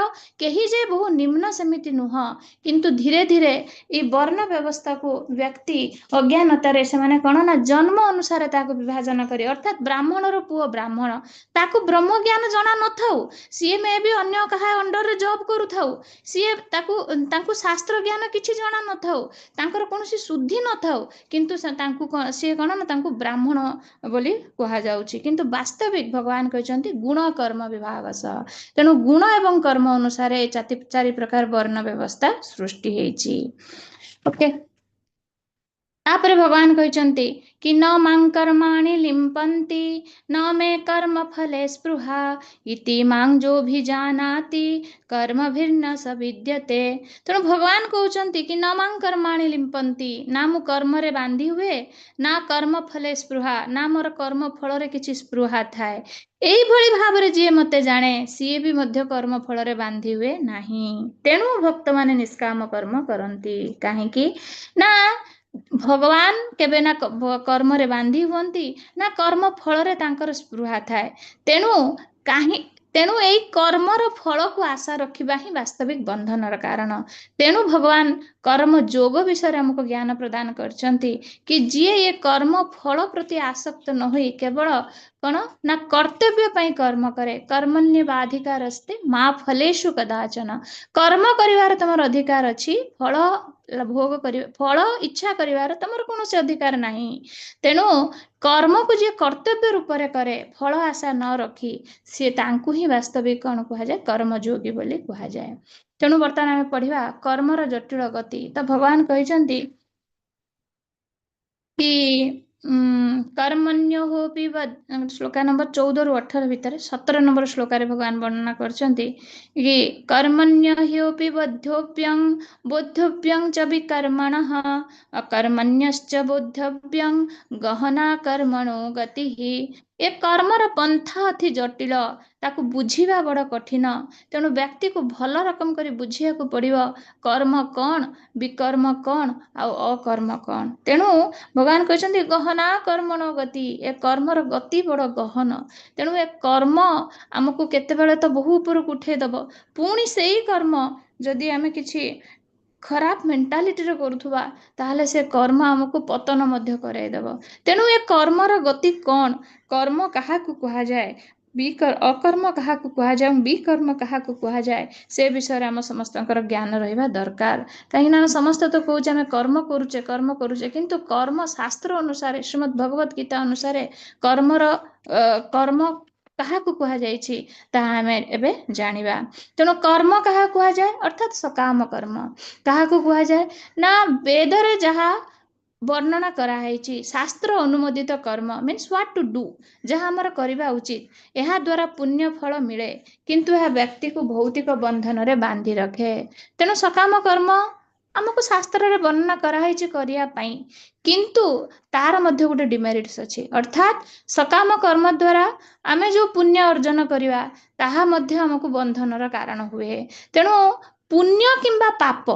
କେହି ଯେ ବହୁ ନିମ୍ନ ସେମିତି ନୁହଁ। କିନ୍ତୁ ଧୀରେ ଧୀରେ ଏଇ ବର୍ଣ୍ଣ ବ୍ୟବସ୍ଥାକୁ ବ୍ୟକ୍ତି ଅଜ୍ଞାନତାରେ ସେମାନେ କ'ଣ ନା ଜନ୍ମ ଅନୁସାରେ ତାକୁ ବିଭାଜନ କରି, ଅର୍ଥାତ୍ ବ୍ରାହ୍ମଣର ପୁଅ ବ୍ରାହ୍ମଣ, ତାକୁ ବ୍ରହ୍ମଜ୍ଞାନ ଜଣା ନଥାଉ, ସିଏ ମେ ବି ଅନ୍ୟ କାହା ଅଣ୍ଡରରେ ଜବ୍ କରୁଥାଉ, ସିଏ ତାଙ୍କୁ ଶାସ୍ତ୍ର ଜ୍ଞାନ କିଛି ଜଣା ନଥାଉ, ତାଙ୍କର କୌଣସି ଶୁଦ୍ଧି ନଥାଉ, କିନ୍ତୁ ସିଏ କ'ଣ ନା ତାଙ୍କୁ ବ୍ରାହ୍ମଣ ବୋଲି କୁହାଯାଉଛି। କିନ୍ତୁ ବାସ୍ତବିକ ଭଗବାନ କହିଛନ୍ତି ଗୁଣ କର୍ମ ବିଭାଗ ସହ। ତେଣୁ ଗୁଣ ଏବଂ କର୍ମ ଅନୁସାରେ ଏ 4 ପ୍ରକାର ବର୍ଣ୍ଣ ବ୍ୟବସ୍ଥା ସୃଷ୍ଟି ହେଇଛି। ଓକେ, ତାପରେ ଭଗବାନ କହିଛନ୍ତି କି ନ ମାଂ କର୍ମାଣି ଲିମ୍ପନ୍ତି ନ ମେ କର୍ମ ଫଲେ ସ୍ପୃହା ଇତି ମାଂ ଯୋଭିଜାନାତି କର୍ମ ଭିନ୍ନ ସ ବିଦ୍ୟତେ। ତେଣୁ ଭଗବାନ କହୁଛନ୍ତି କି ନ ମାଂ କର୍ମାଣି ଲିମ୍ପନ୍ତି, ନା ମୁଁ କର୍ମରେ ବାନ୍ଧି ହୁଏ, ନା କର୍ମ ଫଲେ ସ୍ପୃହା, ନା ମୋର କର୍ମ ଫଳରେ କିଛି ସ୍ପୃହା ଥାଏ। ଏଇଭଳି ଭାବରେ ଯିଏ ମତେ ଜାଣେ ସିଏ ବି ମଧ୍ୟ କର୍ମ ଫଳରେ ବାନ୍ଧି ହୁଏ ନାହିଁ। ତେଣୁ ଭକ୍ତମାନେ ନିଷ୍କାମ କର୍ମ କରନ୍ତି। କାହିଁକି ନା ଭଗବାନ କେବେ ନା କର୍ମରେ ବାନ୍ଧି ହୁଅନ୍ତି, ନା କର୍ମ ଫଳରେ ତାଙ୍କର ସ୍ପୃହା ଥାଏ। ତେଣୁ ଏଇ କର୍ମର ଫଳକୁ ଆଶା ରଖିବା ହିଁ ବାସ୍ତବିକ ବନ୍ଧନର କାରଣ। ତେଣୁ ଭଗବାନ କର୍ମ ଯୋଗ ବିଷୟରେ ଆମକୁ ଜ୍ଞାନ ପ୍ରଦାନ କରିଛନ୍ତି କି ଯିଏ ଏ କର୍ମ ଫଳ ପ୍ରତି ଆସକ୍ତ ନ ହୋଇ କେବଳ କ'ଣ ନା କର୍ତ୍ତବ୍ୟ ପାଇଁ କର୍ମ କରେ, କର୍ମଣ୍ୟେବାଧିକାରସ୍ତେ ମା ଫଲେଷୁ କଦାଚନ। କର୍ମ କରିବାର ତମର ଅଧିକାର ଅଛି, ଫଳ ଭୋଗ କରିବା, ଫଳ ଇଚ୍ଛା କରିବାର ତମର କୌଣସି ଅଧିକାର ନାହିଁ। ତେଣୁ କର୍ମକୁ ଯିଏ କର୍ତ୍ତବ୍ୟ ରୂପରେ କରେ, ଫଳ ଆଶା ନ ରଖି, ସିଏ ତାଙ୍କୁ ହିଁ ବାସ୍ତବିକ କ'ଣ କୁହାଯାଏ? କର୍ମଯୋଗୀ ବୋଲି କୁହାଯାଏ। ତେଣୁ ବର୍ତ୍ତମାନ ଆମେ ପଢିବା କର୍ମର ଜଟିଳ ଗତି। ତ ଭଗବାନ କହିଛନ୍ତି କି कर्मण्योऽपि श्लोका नंबर 14 ରୁ 18 ଭିତରେ 17 ନମ୍ବର ଶ୍ଲୋକାରେ ଭଗବାନ ବର୍ଣ୍ଣନା କରିଛନ୍ତି କି कर्मण्यह्योऽपि ବୋଦ୍ଧବ୍ୟଂ ଚ ବିକର୍ମଣଃ ଅକର୍ମଣ୍ୟଶ୍ଚ ବୋଦ୍ଧବ୍ୟଂ ଗହନା କର୍ମଣୋ ଗତିଃ। ଏ କର୍ମର ପନ୍ଥା ଅତି ଜଟିଳ, ତାକୁ ବୁଝିବା ବଡ଼ କଠିନ। ତେଣୁ ବ୍ୟକ୍ତିକୁ ଭଲ ରକମ କରି ବୁଝିବାକୁ ପଡ଼ିବ କର୍ମ କ'ଣ, ବିକର୍ମ କ'ଣ ଆଉ ଅକର୍ମ କ'ଣ। ତେଣୁ ଭଗବାନ କହିଛନ୍ତି ଗହନା କର୍ମଣ ଗତି, ଏ କର୍ମର ଗତି ବଡ଼ ଗହନ। ତେଣୁ ଏ କର୍ମ ଆମକୁ କେତେବେଳେ ତ ବହୁ ଉପରକୁ ଉଠେଇଦବ, ପୁଣି ସେଇ କର୍ମ ଯଦି ଆମେ କିଛି ଖରାପ ମେଣ୍ଟାଲିଟିରେ କରୁଥିବା ତାହେଲେ ସେ କର୍ମ ଆମକୁ ପତନ ମଧ୍ୟ କରାଇଦେବ। ତେଣୁ ଏ କର୍ମର ଗତି କ'ଣ, କର୍ମ କାହାକୁ କୁହାଯାଏ, ଅକର୍ମ କାହାକୁ କୁହାଯାଏ, ବିକର୍ମ କାହାକୁ କୁହାଯାଏ, ସେ ବିଷୟରେ ଆମ ସମସ୍ତଙ୍କର ଜ୍ଞାନ ରହିବା ଦରକାର। କାହିଁକିନା ଆମେ ସମସ୍ତେ ତ କହୁଛେ ଆମେ କର୍ମ କରୁଛେ, କିନ୍ତୁ କର୍ମ ଶାସ୍ତ୍ର ଅନୁସାରେ ଶ୍ରୀମଦ୍ ଭଗବତ ଗୀତା ଅନୁସାରେ କର୍ମ କାହାକୁ କୁହାଯାଇଛି ତାହା ଆମେ ଏବେ ଜାଣିବା। ତେଣୁ କର୍ମ କାହାକୁ କୁହାଯାଏ, ଅର୍ଥାତ୍ ସକାମ କର୍ମ। କାହାକୁ କୁହାଯାଏ ନା ବେଦରେ ଯାହା ବର୍ଣ୍ଣନା କରାହେଇଛି, ଶାସ୍ତ୍ର ଅନୁମୋଦିତ କର୍ମ ମିନ୍ସ ହ୍ୱାଟ୍ ଟୁ ଡୁ, ଯାହା ଆମର କରିବା ଉଚିତ। ଏହା ଦ୍ୱାରା ପୁଣ୍ୟ ଫଳ ମିଳେ, କିନ୍ତୁ ଏହା ବ୍ୟକ୍ତିକୁ ଭୌତିକ ବନ୍ଧନରେ ବାନ୍ଧି ରଖେ। ତେଣୁ ସକାମ କର୍ମ ଆମକୁ ଶାସ୍ତ୍ରରେ ବର୍ଣ୍ଣନା କରାହେଇଛି କରିବା ପାଇଁ, କିନ୍ତୁ ତାର ମଧ୍ୟ ଗୋଟେ ଡିମେରିଟ୍ସ ଅଛି। ଅର୍ଥାତ୍ ସକାମ କର୍ମ ଦ୍ୱାରା ଆମେ ଯେଉଁ ପୁଣ୍ୟ ଅର୍ଜନ କରିବା ତାହା ମଧ୍ୟ ଆମକୁ ବନ୍ଧନର କାରଣ ହୁଏ। ତେଣୁ ପୁଣ୍ୟ କିମ୍ବା ପାପ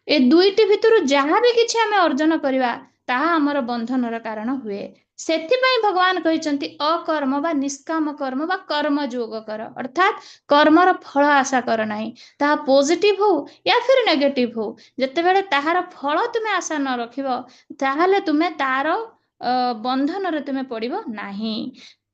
ଏ ଦୁଇଟି ଭିତରୁ ଯାହା ବି କିଛି ଆମେ ଅର୍ଜନ କରିବା ତାହା ଆମର ବନ୍ଧନର କାରଣ ହୁଏ। ସେଥିପାଇଁ ଭଗବାନ କହିଛନ୍ତି ଅକର୍ମ ବା ନିଷ୍କାମ କର୍ମ ବା କର୍ମ ଯୋଗ କର। ଅର୍ଥାତ୍ କର୍ମର ଫଳ ଆଶା କର ନାହିଁ, ତାହା ପଜିଟିଭ ହଉ ୟା ଫିର ନେଗେଟିଭ ହଉ। ଯେତେବେଳେ ତାହାର ଫଳ ତୁମେ ଆଶା ନ ରଖିବ ତାହେଲେ ତୁମେ ତାର ବନ୍ଧନରେ ତୁମେ ପଡ଼ିବ ନାହିଁ।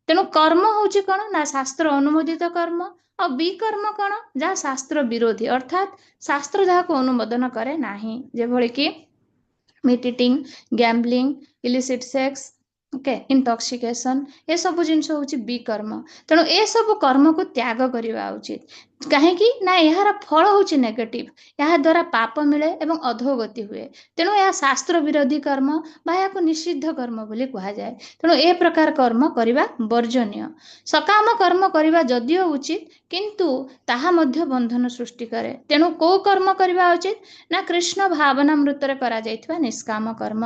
ତେଣୁ କର୍ମ ହେଉଛି କ'ଣ ନା ଶାସ୍ତ୍ର ଅନୁମୋଦିତ କର୍ମ, ଆଉ ବିକର୍ମ କ'ଣ, ଯାହା ଶାସ୍ତ୍ର ବିରୋଧୀ, ଅର୍ଥାତ୍ ଶାସ୍ତ୍ର ଯାହାକୁ ଅନୁମୋଦନ କରେ ନାହିଁ। ଯେଭଳି କି meat eating, gambling, illicit sex, okay, intoxication, ଏସବୁ ଜିନିଷ ହେଉଛି ବିକର୍ମ। ତେଣୁ ଏସବୁ କର୍ମକୁ ତ୍ୟାଗ କରିବା ଉଚିତ। କାହିଁକି ନା ଏହାର ଫଳ ହେଉଛି ନେଗେଟିଭ, ଏହା ଦ୍ୱାରା ପାପ ମିଳେ ଏବଂ ଅଧୋଗତି ହୁଏ। ତେଣୁ ଏହା ଶାସ୍ତ୍ର ବିରୋଧୀ କର୍ମ ବା ଏହାକୁ ନିଷିଦ୍ଧ କର୍ମ ବୋଲି କୁହାଯାଏ। ତେଣୁ ଏ ପ୍ରକାର କର୍ମ କରିବା ବର୍ଜନୀୟ। ସକାମ କର୍ମ କରିବା ଯଦିଓ ଉଚିତ, କିନ୍ତୁ ତାହା ମଧ୍ୟ ବନ୍ଧନ ସୃଷ୍ଟି କରେ। ତେଣୁ କୋଉ କର୍ମ କରିବା ଉଚିତ ନା କୃଷ୍ଣ ଭାବନାମୃତରେ କରାଯାଇଥିବା ନିଷ୍କାମ କର୍ମ,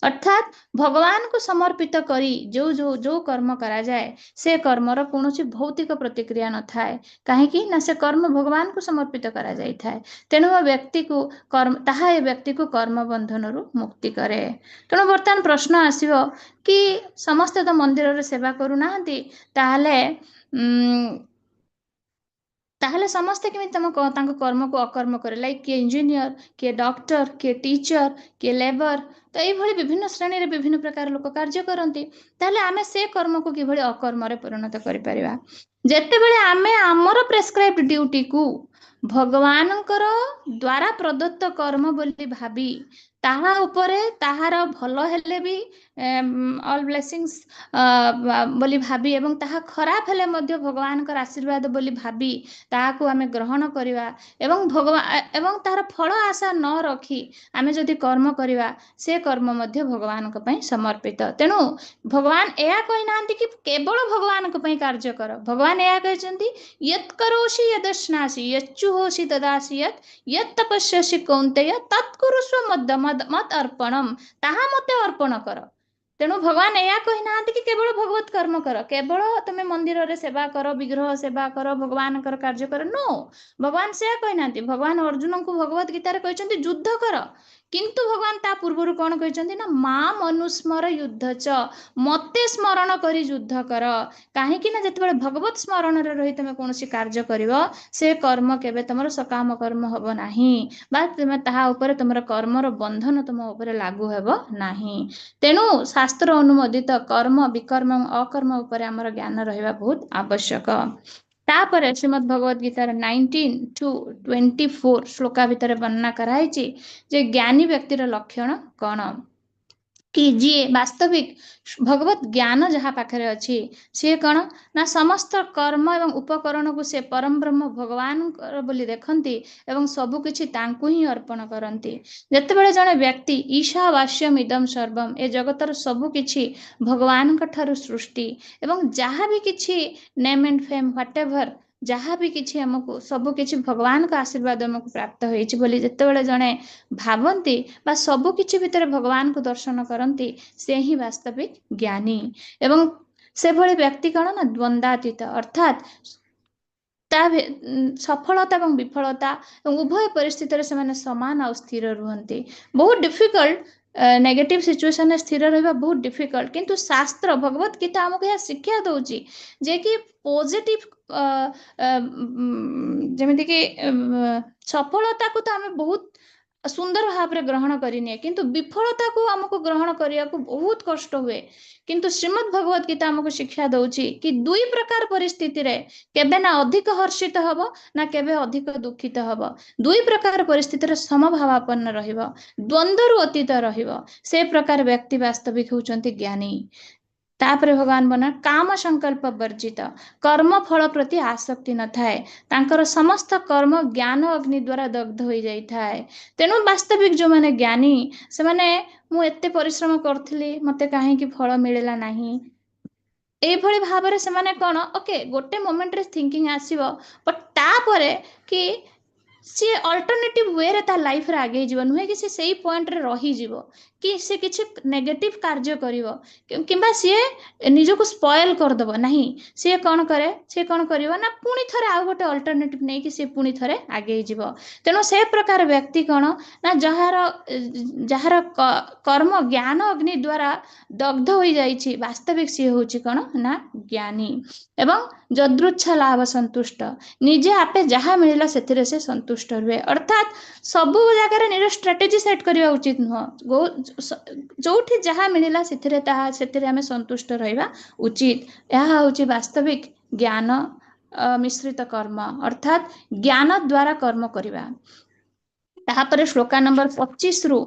ଅର୍ଥାତ୍ ଭଗବାନଙ୍କୁ ସମର୍ପିତ କରି ଯୋଉ କର୍ମ କରାଯାଏ ସେ କର୍ମର କୌଣସି ଭୌତିକ ପ୍ରତିକ୍ରିୟା ନଥାଏ। କାହିଁକି ନା ସେ କର୍ମ ଭଗବାନଙ୍କୁ ସମର୍ପିତ କରାଯାଇଥାଏ। ତେଣୁ ତାହା ଏ ବ୍ୟକ୍ତିକୁ କର୍ମ ବନ୍ଧନରୁ ମୁକ୍ତି କରେ। ତେଣୁ ବର୍ତ୍ତମାନ ପ୍ରଶ୍ନ ଆସିବ କି ସମସ୍ତେ ତ ମନ୍ଦିରରେ ସେବା କରୁନାହାନ୍ତି, ତାହେଲେ ସମସ୍ତେ କେମିତି ତାଙ୍କ କର୍ମକୁ ଅକର୍ମ କରେ? ଲାଇକ୍ କିଏ ଇଞ୍ଜିନିୟର, କିଏ ଡକ୍ଟର, କିଏ ଟିଚର, କିଏ ଲେବର, ତ ଏଇଭଳି ବିଭିନ୍ନ ଶ୍ରେଣୀରେ ବିଭିନ୍ନ ପ୍ରକାର ଲୋକ କାର୍ଯ୍ୟ କରନ୍ତି। ତାହେଲେ ଆମେ ସେ କର୍ମକୁ କିଭଳି ଅକର୍ମରେ ପରିଣତ କରିପାରିବା? ଯେତେବେଳେ ଆମେ ଆମର ପ୍ରେସ୍କ୍ରାଇବ୍ଡ ଡ୍ୟୁଟିକୁ ଭଗବାନଙ୍କର ଦ୍ୱାରା ପ୍ରଦତ୍ତ କର୍ମ ବୋଲି ଭାବି ତାହା ଉପରେ ତାହାର ଭଲ ହେଲେ ବି ଅଲ୍ ବ୍ଲେସିଂସ୍ ବୋଲି ଭାବି ଏବଂ ତାହା ଖରାପ ହେଲେ ମଧ୍ୟ ଭଗବାନଙ୍କର ଆଶୀର୍ବାଦ ବୋଲି ଭାବି ତାହାକୁ ଆମେ ଗ୍ରହଣ କରିବା ଏବଂ ତାହାର ଫଳ ଆଶା ନ ରଖି ଆମେ ଯଦି କର୍ମ କରିବା ସେ କର୍ମ ମଧ୍ୟ ଭଗବାନଙ୍କ ପାଇଁ ସମର୍ପିତ। ତେଣୁ ଭଗବାନ ଏହା କହିନାହାନ୍ତି କି କେବଳ ଭଗବାନଙ୍କ ପାଇଁ କାର୍ଯ୍ୟ କର। ଭଗବାନ ଏହା କହିଛନ୍ତି ୟତ୍ କରୋଷି ୟଦଶ୍ନାସି ୟଚ୍ଚୁହୋଷି ତଦାସି ୟତ୍ ତପସ୍ୟସି କୌନ୍ତେୟ ତତ୍ କୁରୁଷ୍ୱ ମତ୍ ଅର୍ପଣମ୍, ତାହା ମୋତେ ଅର୍ପଣ କର। ତେଣୁ ଭଗବାନ ଏହା କହିନାହାନ୍ତି କି କେବଳ ଭଗବତ କର୍ମ କର, କେବଳ ତମେ ମନ୍ଦିରରେ ସେବା କର, ବିଗ୍ରହ ସେବା କର, ଭଗବାନଙ୍କର କାର୍ଯ୍ୟ କର। ନୋ, ଭଗବାନ ସେୟା କହିନାହାନ୍ତି। ଭଗବାନ ଅର୍ଜୁନଙ୍କୁ ଭଗବତ ଗୀତାରେ କହିଛନ୍ତି ଯୁଦ୍ଧ କର, କିନ୍ତୁ ଭଗବାନ ତା ପୂର୍ବରୁ କ'ଣ କହିଛନ୍ତି ନା ମାମ୍ ଅନୁସ୍ମର ଯୁଦ୍ଧଚ, ମୋତେ ସ୍ମରଣ କରି ଯୁଦ୍ଧ କର। କାହିଁକି ନା ଯେତେବେଳେ ଭଗବତ ସ୍ମରଣରେ ରହି ତମେ କୌଣସି କାର୍ଯ୍ୟ କରିବ ସେ କର୍ମ କେବେ ତମର ସକାମ କର୍ମ ହବ ନାହିଁ, ବା ତୁମେ ତାହା ଉପରେ ତମର କର୍ମର ବନ୍ଧନ ତୁମ ଉପରେ ଲାଗୁ ହେବ ନାହିଁ। ତେଣୁ ଶାସ୍ତ୍ର ଅନୁମୋଦିତ କର୍ମ, ବିକର୍ମ ଏବଂ ଅକର୍ମ ଉପରେ ଆମର ଜ୍ଞାନ ରହିବା ବହୁତ ଆବଶ୍ୟକ। ତାପରେ ଶ୍ରୀମଦ୍ ଭଗବତ ଗୀତାର 19 to 24 ଶ୍ଲୋକା ଭିତରେ ବର୍ଣ୍ଣନା କରାଯାଇଛି ଯେ ଜ୍ଞାନୀ ବ୍ୟକ୍ତିର ଲକ୍ଷଣ କ'ଣ। कि जी वास्तविक भगवत ज्ञान जहाँ पाखरे अच्छी सी कौन ना समस्त कर्म एवं उपकरण को से परम ब्रह्म भगवान बोली देखती एवं सबु किछि तांकु ही अर्पण करती। जेतेबेले जड़े व्यक्ति ईशावास्यम इदम सर्वम ए जगतर सबु किछि भगवान ठारु सृष्टि एवं जहाँ भी किछि नेम एंड फेम व्हाटएवर जहाँ भी किछि हमको सबु किछि भगवान का आशीर्वाद हमको प्राप्त होइछि बोली जेतेबेले जड़े भावती बा सबु किछि भितर भगवान को दर्शन करती से ही वास्तविक ज्ञानी एवं से भली व्यक्ति कौन ना द्वंद्वातीत अर्थात सफलता और विफलता उभय परिस्थिति से माने समान और स्थिर रुहंती। बहुत डिफिकल्ट नेगेटिव सिचुएशन में स्थिर रहा बहुत डिफिकल्ट किंतु शास्त्र भगवत गीता आमको यह शिक्षा दौची जे कि पॉजिटिव जमीती कि सफलता को तो आम बहुत सुंदर भाव में ग्रहण करिने किंतु विफलता को आमको ग्रहण करने को बहुत कष्ट हुए किंतु श्रीमद् भगवत गीता आमको शिक्षा दौची कि दुई प्रकार परिस्थिति रे केबे ना अधिक हर्षित हब ना केबे अधिक दुखित हब दुई प्रकार परिस्थिति रे समभावापन्न रहिबो द्वंद्वरु अतीत रहिबो से प्रकार व्यक्ति वास्तविक होउचंती ज्ञानी। तापरे भगवान बना काम संकल्प वर्जित कर्म फल प्रति आसक्ति न थाए तांकर समस्त कर्म ज्ञान अग्नि द्वारा दग्ध हो जाई थाए। तेणु वास्तविक जो माने ज्ञानी से माने मु एते परिश्रम करथिली मते काहे कि फल मिलेला नाही एभली भाव से माने कौन ओके गोटे मोमेंट रे थिंकिंग आसीबो बट तापरे कि सी अल्टरनेटिव वे रे ता लाइफ रे आगे जीवन नुहे कि से पॉइंट रे रही जीवो कि से किछि नेगेटिव कार्य करिवो किंबा सी निजको स्पॉइल कर दबो नहीं सी कौन करे सी कौन करिवो ना पुनी थरे आ गोटे अल्टरनेटिव नै कि सी पुनी थरे आगे जीवो। तेनो से प्रकार व्यक्ति कौन ना जहार कर्म ज्ञान अग्नि द्वारा दग्ध हो जाइछि वास्तविक सी होछि कौन ना ज्ञानी एवं जदृच्छा लाभ संतुष्ट निजे आपे जहाँ मिलला सेथिरे से संतुष्ट रुए अर्थात सबु जगह निज स्ट्रेटेजी सेट करवा उचित नुह जोठी जहाँ मिलला सेथिरे ताहा सेथिरे हमें संतुष्ट रहिबा उचित। यह होछि वास्तविक ज्ञान मिश्रित कर्म अर्थात ज्ञान द्वारा कर्म करिबा। ताहापर श्लोका नंबर 25 रु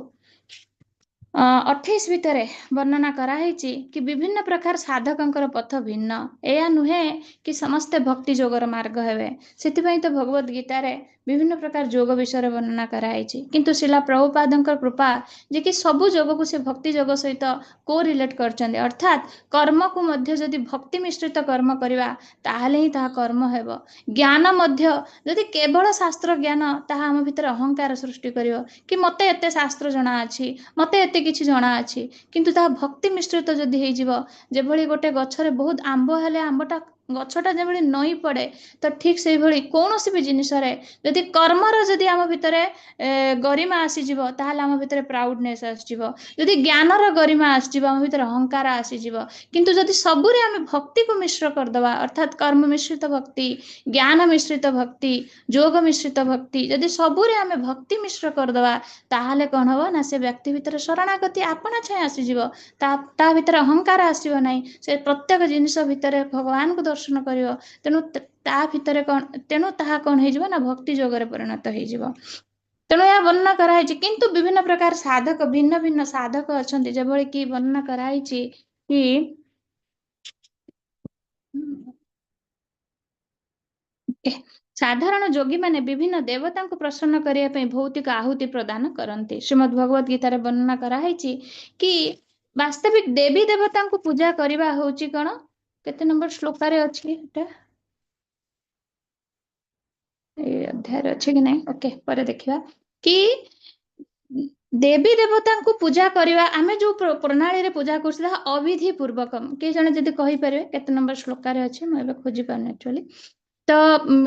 28 भितर वर्णना कराई कि विभिन्न प्रकार साधकंकर पथ भिन्न या नुहे कि समस्ते भक्ति जोगर मार्ग हेबे सेतिपई तो भगवत गीता रे विभिन्न प्रकार योग विषय वर्णना कराई किंतु शिला प्रभुपादंकर कृपा जे कि सबु योग को से भक्ति योग सहित को रिलेट करचंदे अर्थात कर्म को मध्य जदि भक्ति मिश्रित कर्म करिवा ताहले ही ताहा कर्म हेबो। ज्ञान मध्य जदि केवल शास्त्र ज्ञान ताहा हम भितर अहंकार सृष्टि करिवो कि मते एते शास्त्र जणा अछि मते एते किछि जणा अछि किंतु ताहा भक्ति मिश्रित जदि हेइ जीवो जेभଳି गोटे गछरे बहुत आंब हेले आंबटा गछटा जेभଳି नई पड़े तो ठीक से भଳି कोनोसी भी जिनिस रे जदि कर्मर जदि आम भितरे गरिमा आसीजिवो ताहले आम भितरे प्राउडनेस आसीजिवो जदि ज्ञानर गरिमा आसीजिवो आम भितरे अहंकार आसीजिवो किंतु जदि सबुरे आम भक्ति को मिश्र करदवा अर्थात कर्म मिश्रित भक्ति ज्ञान मिश्रित भक्ति योग मिश्रित भक्ति जदि सबुरे आम भक्ति मिश्र करदवा ताहले कौन हबो ना से व्यक्ति भितर शरणागति आपना छाय आसीजिवो ता भितर अहंकार आसीबो नाही से प्रत्येक जिनिस भितर भगवान को दर्शन करिवो तेनु ता भितर कौन तेणु ताहा कौन हो ना भक्ति जोगरे परिणत हो। तेणु यह वर्णना कराई किंतु विभिन्न प्रकार साधक भिन्न भिन्न साधक अच्छा जो कि वर्णना कराई कि साधारण योगी माने विभिन्न देवता को प्रसन्न करने पे भौतिक आहुति प्रदान करते। श्रीमद् भगवत गीता रे वर्णना कराई कि वास्तविक देवी देवता को पूजा करवा होची कौन केते नंबर श्लोक रे अछि एटा अध्याय अच्छे कि नहीं ओके पर देखिया कि देवी देवता को पूजा करवा आमे जो प्रणाली रे पूजा करछला अविधि पूर्वक के जने जदी कहि परिवे केते नंबर श्लोक रे अछि म एबे खोजि पाने एक्चुअली तो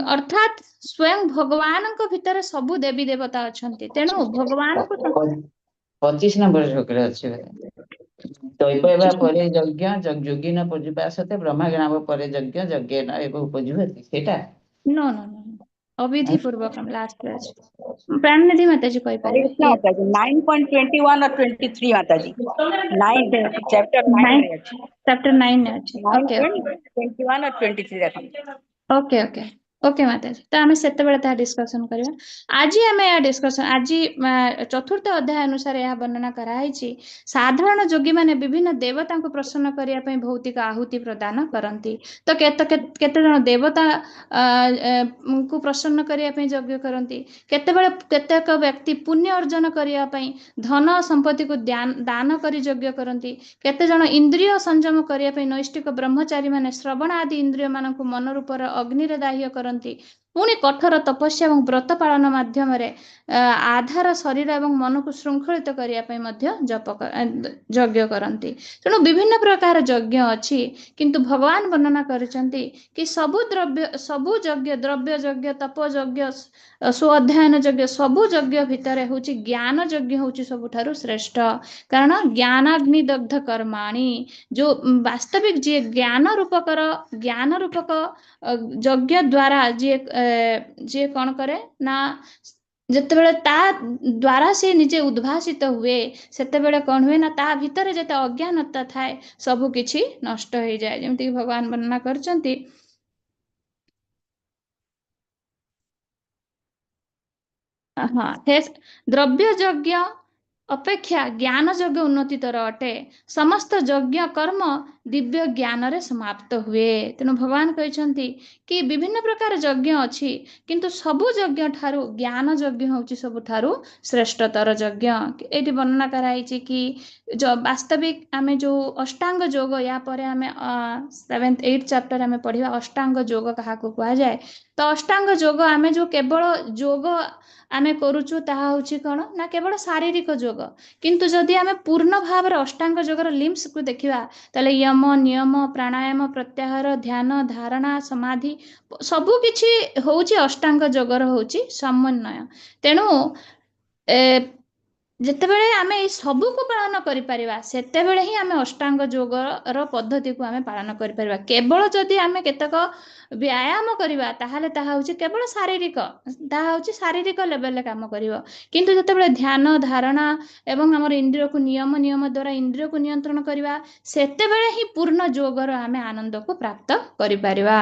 अर्थात स्वयं भगवान को भीतर सबु देवी देवता अछंती तेणु भगवान को 25 नंबर श्लोक रे अछि तैपैवा परे यज्ञ योगी न पूजिपासते ब्रह्मा ज्ञान परे यज्ञ यज्ञ न एव उपजीवति सेटा नो नो नो अविधि पूर्वक लास्ट पे अछि प्राण निधि माता जी कहि परिवे 9.21 और 23 माता जी 9 चैप्टर 9 रे अछि चैप्टर 9 ने अछि ओके 21 और 23 देखम ओके ओके ओके माताजी तो आम से डिस्कसन करवा आज आम डिस्कसन आज चतुर्थ अध्याय अनुसार यह वर्णना कराई साधारण जोगी माने विभिन्न देवता को प्रसन्न करने भौतिक आहुति प्रदान करती तो केते जन देवता को प्रसन्न करने यज्ञ करती केतेक व्यक्ति पुण्य अर्जन करने धन संपत्ति को दान कर यज्ञ करती केते जन इंद्रिय संयम करने नैष्टिक ब्रह्मचारी माने श्रवण आदि इंद्रिय मान मन रूपर अग्नि दाह्य करती पुणी कठोर तपस्या और व्रत पालन माध्यम आधार शरीर और मन को श्रृंखलित करने जप यज्ञ करती तेणु विभिन्न प्रकार यज्ञ अच्छी किंतु भगवान वर्णना करछंती कि सबु यज्ञ द्रव्य यज्ञ तप यज्ञ स्वाध्यायन यज्ञ सबु यज्ञ भितर होची ज्ञान यज्ञ होची सबुठारु श्रेष्ठ कारण ज्ञानाग्नि दग्ध कर्माणि जो वास्तविक जी ज्ञान रूपक यज्ञ द्वारा जी कौन करे ना जितेबले ता द्वारा से निजे उद्भासित हुए सेतेबेले कौन हुए ना ता भितर जते अज्ञानता थाए सबु किछि नष्ट हो जाए जेमति कि भगवान वर्णना करचंती हाँ द्रव्य यज्ञ अपेक्षा ज्ञान यज्ञ उन्नतितर अटे समस्त यज्ञ कर्म दिव्य ज्ञान रे समाप्त हुए तेणु भगवान कहते कि विभिन्न प्रकार यज्ञ अच्छी किंतु सबु यज्ञ ठारू ज्ञान यज्ञ होची सबुठारू श्रेष्ठतर यज्ञ ये वर्णना कराई कि जो वास्तविक आमे जो अष्टांग योग या परे आमे 7th 8th चैप्टर आमे पढ़िबा अष्टांग योग कहा को कहा जाए तो अष्टांग योग आमे जो केवल योग आमे करूचु ताहा होची कोन ना केवल शारीरिक योग किंतु जदि आमे पूर्ण भाव रे अष्टांग योगर लिम्स को देखिबा तले यम नियम प्राणायाम प्रत्याहार ध्यान धारणा समाधि सबु किछि होची अष्टांग योगर होची समन्वय तेणु जेतेबेले आमे ए सबु को पालन करि परिबा सेतेबेले ही आमे अष्टांग योग रो पद्धति को आमे पालन करि परिबा केवल जदि आमे केतक व्यायाम करिबा ताहाले ताहा होची केवल शारीरिक ताहा होची शारीरिक लेवल ले काम करिवो किंतु जेतेबेले ध्यान धारणा एवं हमर इंद्रिय को नियम द्वारा इंद्रिय को नियंत्रण करिबा सेतेबेले ही पूर्ण योग रो आमे आनंद को प्राप्त करि परिबा